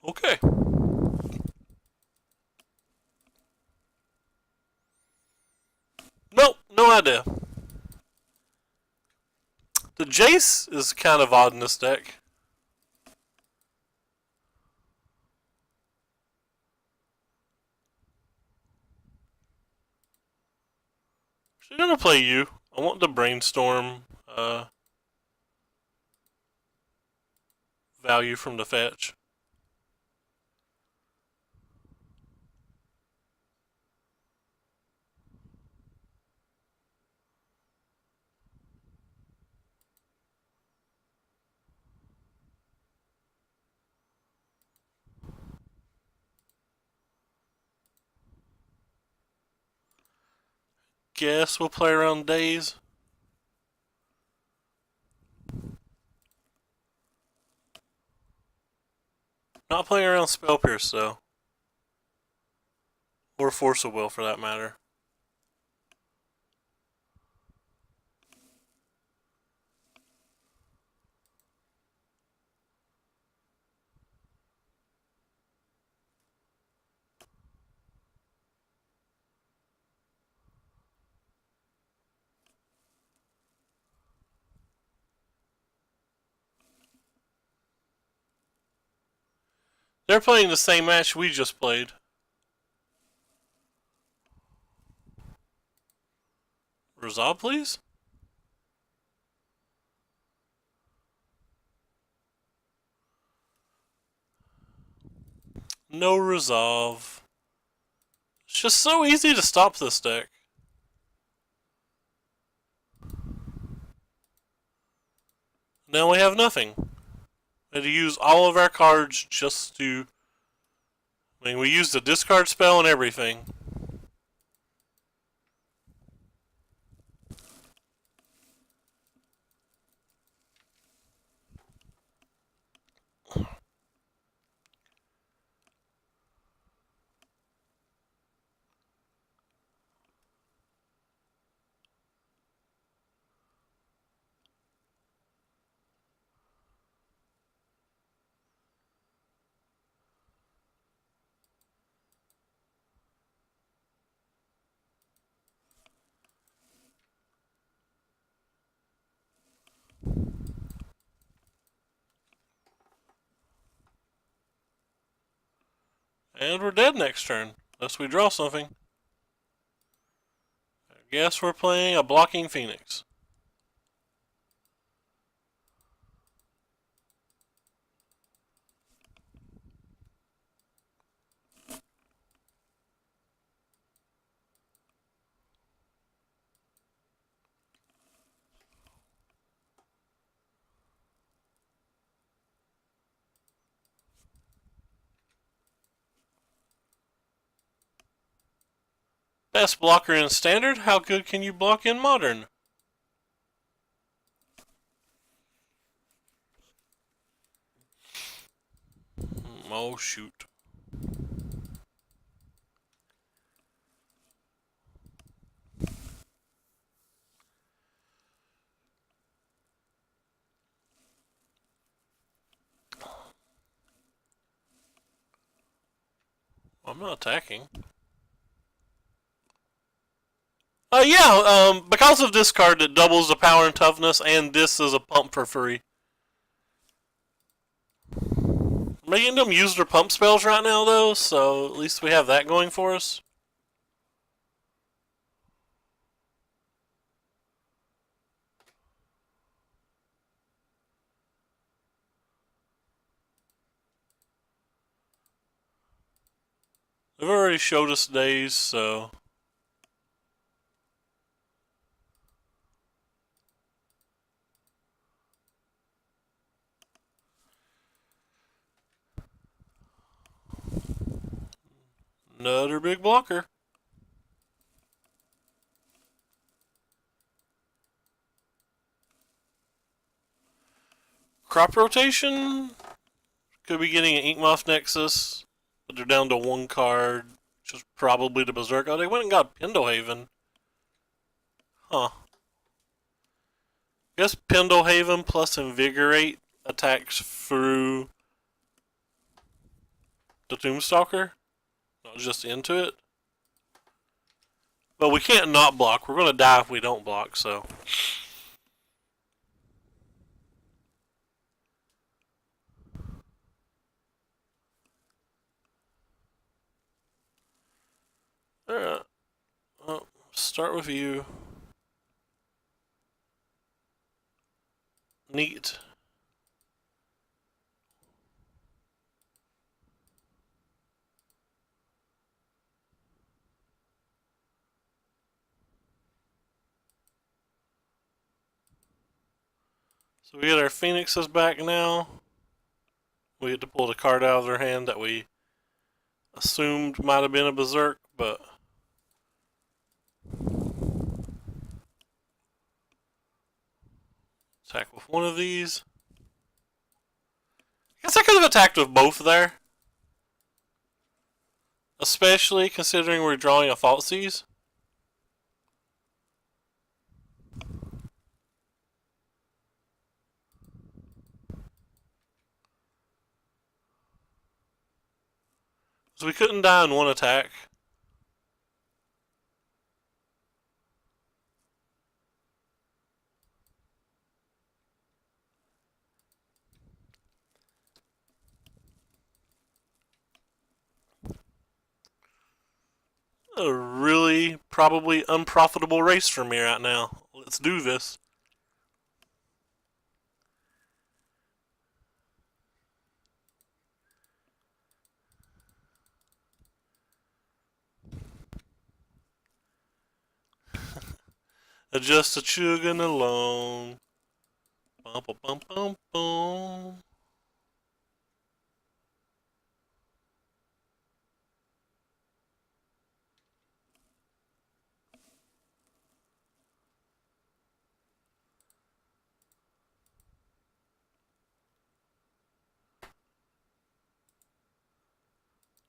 Speaker 1: Okay. Nope, no idea. The Jace is kind of odd in this deck. She's gonna play you. I want the brainstorm value from the fetch. Guess we'll play around days. Not playing around Spell Pierce though. Or Force of Will for that matter. They're playing the same match we just played. Resolve, please? No resolve. It's just so easy to stop this deck. Now we have nothing. We had to use all of our cards just to... I mean, we used the discard spell and everything. And we're dead next turn, unless we draw something. I guess we're playing a blocking Phoenix. Best blocker in Standard? How good can you block in Modern? Oh, shoot. I'm not attacking. Yeah, because of this card that doubles the power and toughness, and this is a pump for free. Making them use their pump spells right now, though, so at least we have that going for us. They've already showed us days, so... Another big blocker. Crop rotation? Could be getting an Inkmoth Nexus, but they're down to one card, which is probably the Berserk. Oh, they went and got Pendelhaven. Huh. I guess Pendelhaven plus Invigorate attacks through the Tombstalker, not just into it. But we can't not block. We're going to die if we don't block, so... Alright. Well, start with you. Neat. So we get our Phoenixes back now. We get to pull the card out of their hand that we assumed might have been a Berserk, but... Attack with one of these. I guess I could have attacked with both there. Especially considering we're drawing a Thoughtseize. So we couldn't die in one attack. A really, probably unprofitable race for me right now. Let's do this. Just a chugging along. Bum, bum, bum, bum, bum.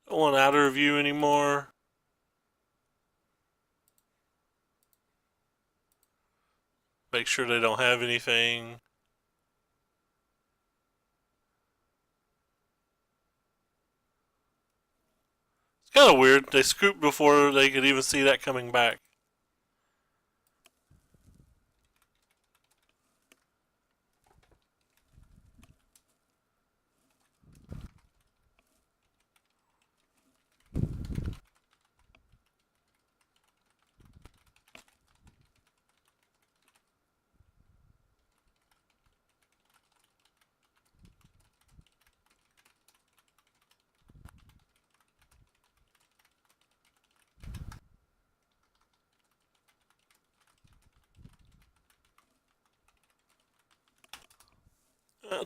Speaker 1: Don't want outer view anymore. Make sure they don't have anything. It's kind of weird. They scooped before they could even see that coming back.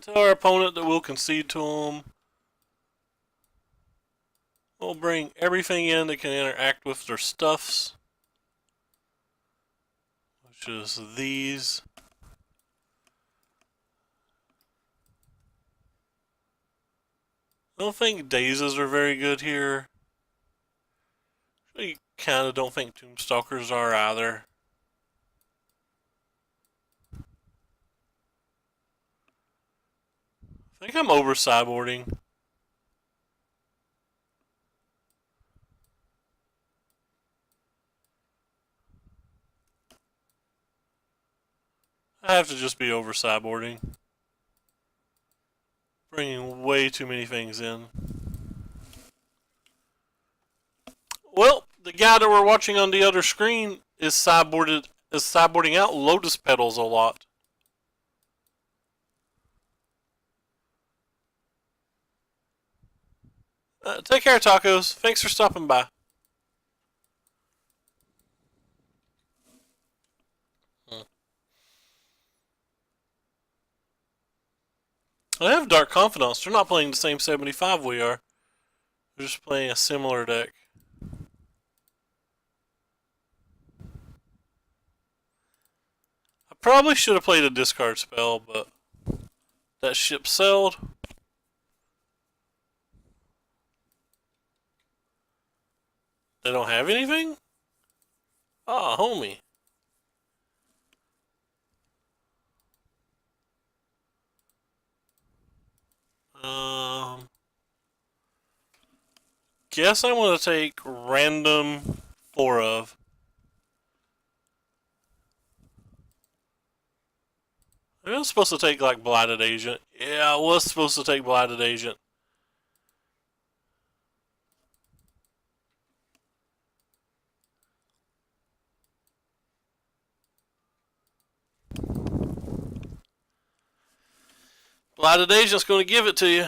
Speaker 1: Tell our opponent that we'll concede to them. We'll bring everything in that can interact with their stuffs, which is these. I don't think dazes are very good here. I kind of don't think Tombstalkers are either. I think I'm over sideboarding. I have to just be over sideboarding. Bringing way way too many things in. Well, the guy that we're watching on the other screen is sideboarding out Lotus Petals a lot. Take care, Tacos. Thanks for stopping by. I have Dark Confidence. They're not playing the same 75 we are. They're just playing a similar deck. I probably should have played a discard spell, but that ship sailed. They don't have anything? Ah, homie. Guess I'm going to take random 4 of. I was supposed to take like Blighted Agent. Yeah, I was supposed to take Blighted Agent. Blighted Agent's going to give it to you.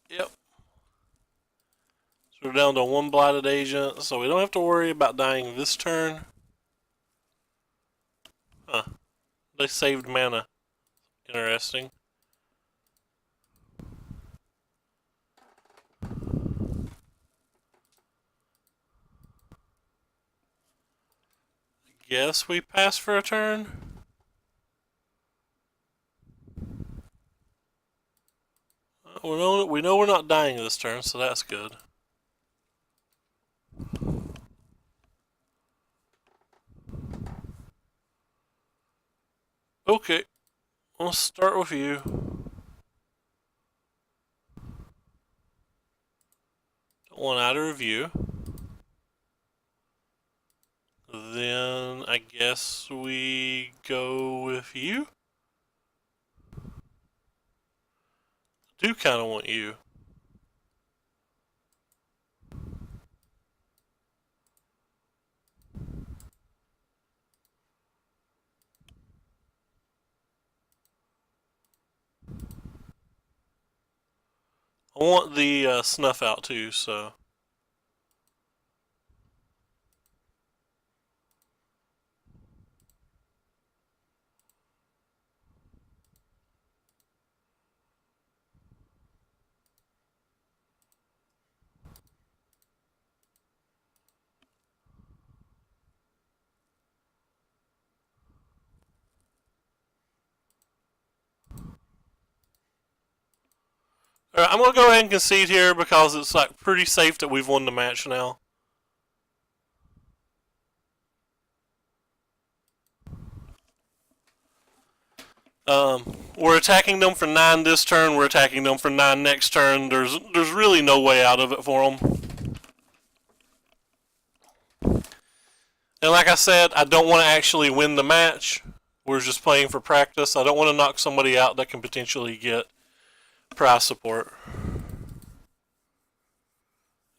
Speaker 1: Yep. So we're down to 1 Blighted Agent, so we don't have to worry about dying this turn. Huh. They saved mana. Interesting. Guess we pass for a turn. We know we're not dying this turn, so that's good. Okay, let's start with you. Don't want either of you. Then I guess we go with you. I do kind of want you. I want the snuff out too, so. Alright, I'm going to go ahead and concede here because it's like pretty safe that we've won the match now. We're attacking them for 9 this turn, we're attacking them for 9 next turn. There's really no way out of it for them. And like I said, I don't want to actually win the match. We're just playing for practice. I don't want to knock somebody out that can potentially get prize support.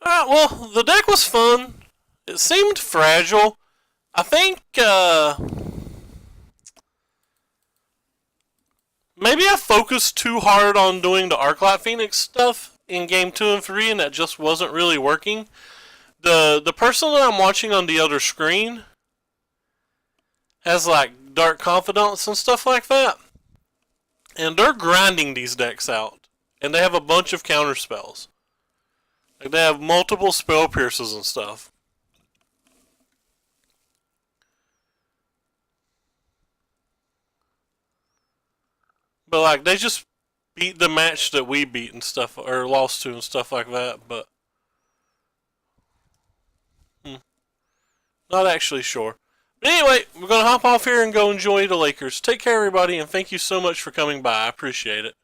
Speaker 1: Alright, well, the deck was fun. It seemed fragile. I think, maybe I focused too hard on doing the Arclight Phoenix stuff in game 2 and 3, and that just wasn't really working. The person that I'm watching on the other screen has like Dark Confidence and stuff like that. And they're grinding these decks out. And they have a bunch of counter spells. Like they have multiple spell pierces and stuff. But like they just beat the match that we beat and stuff, or lost to and stuff like that, but not actually sure. But anyway, we're going to hop off here and go enjoy the Lakers. Take care, everybody, and thank you so much for coming by. I appreciate it.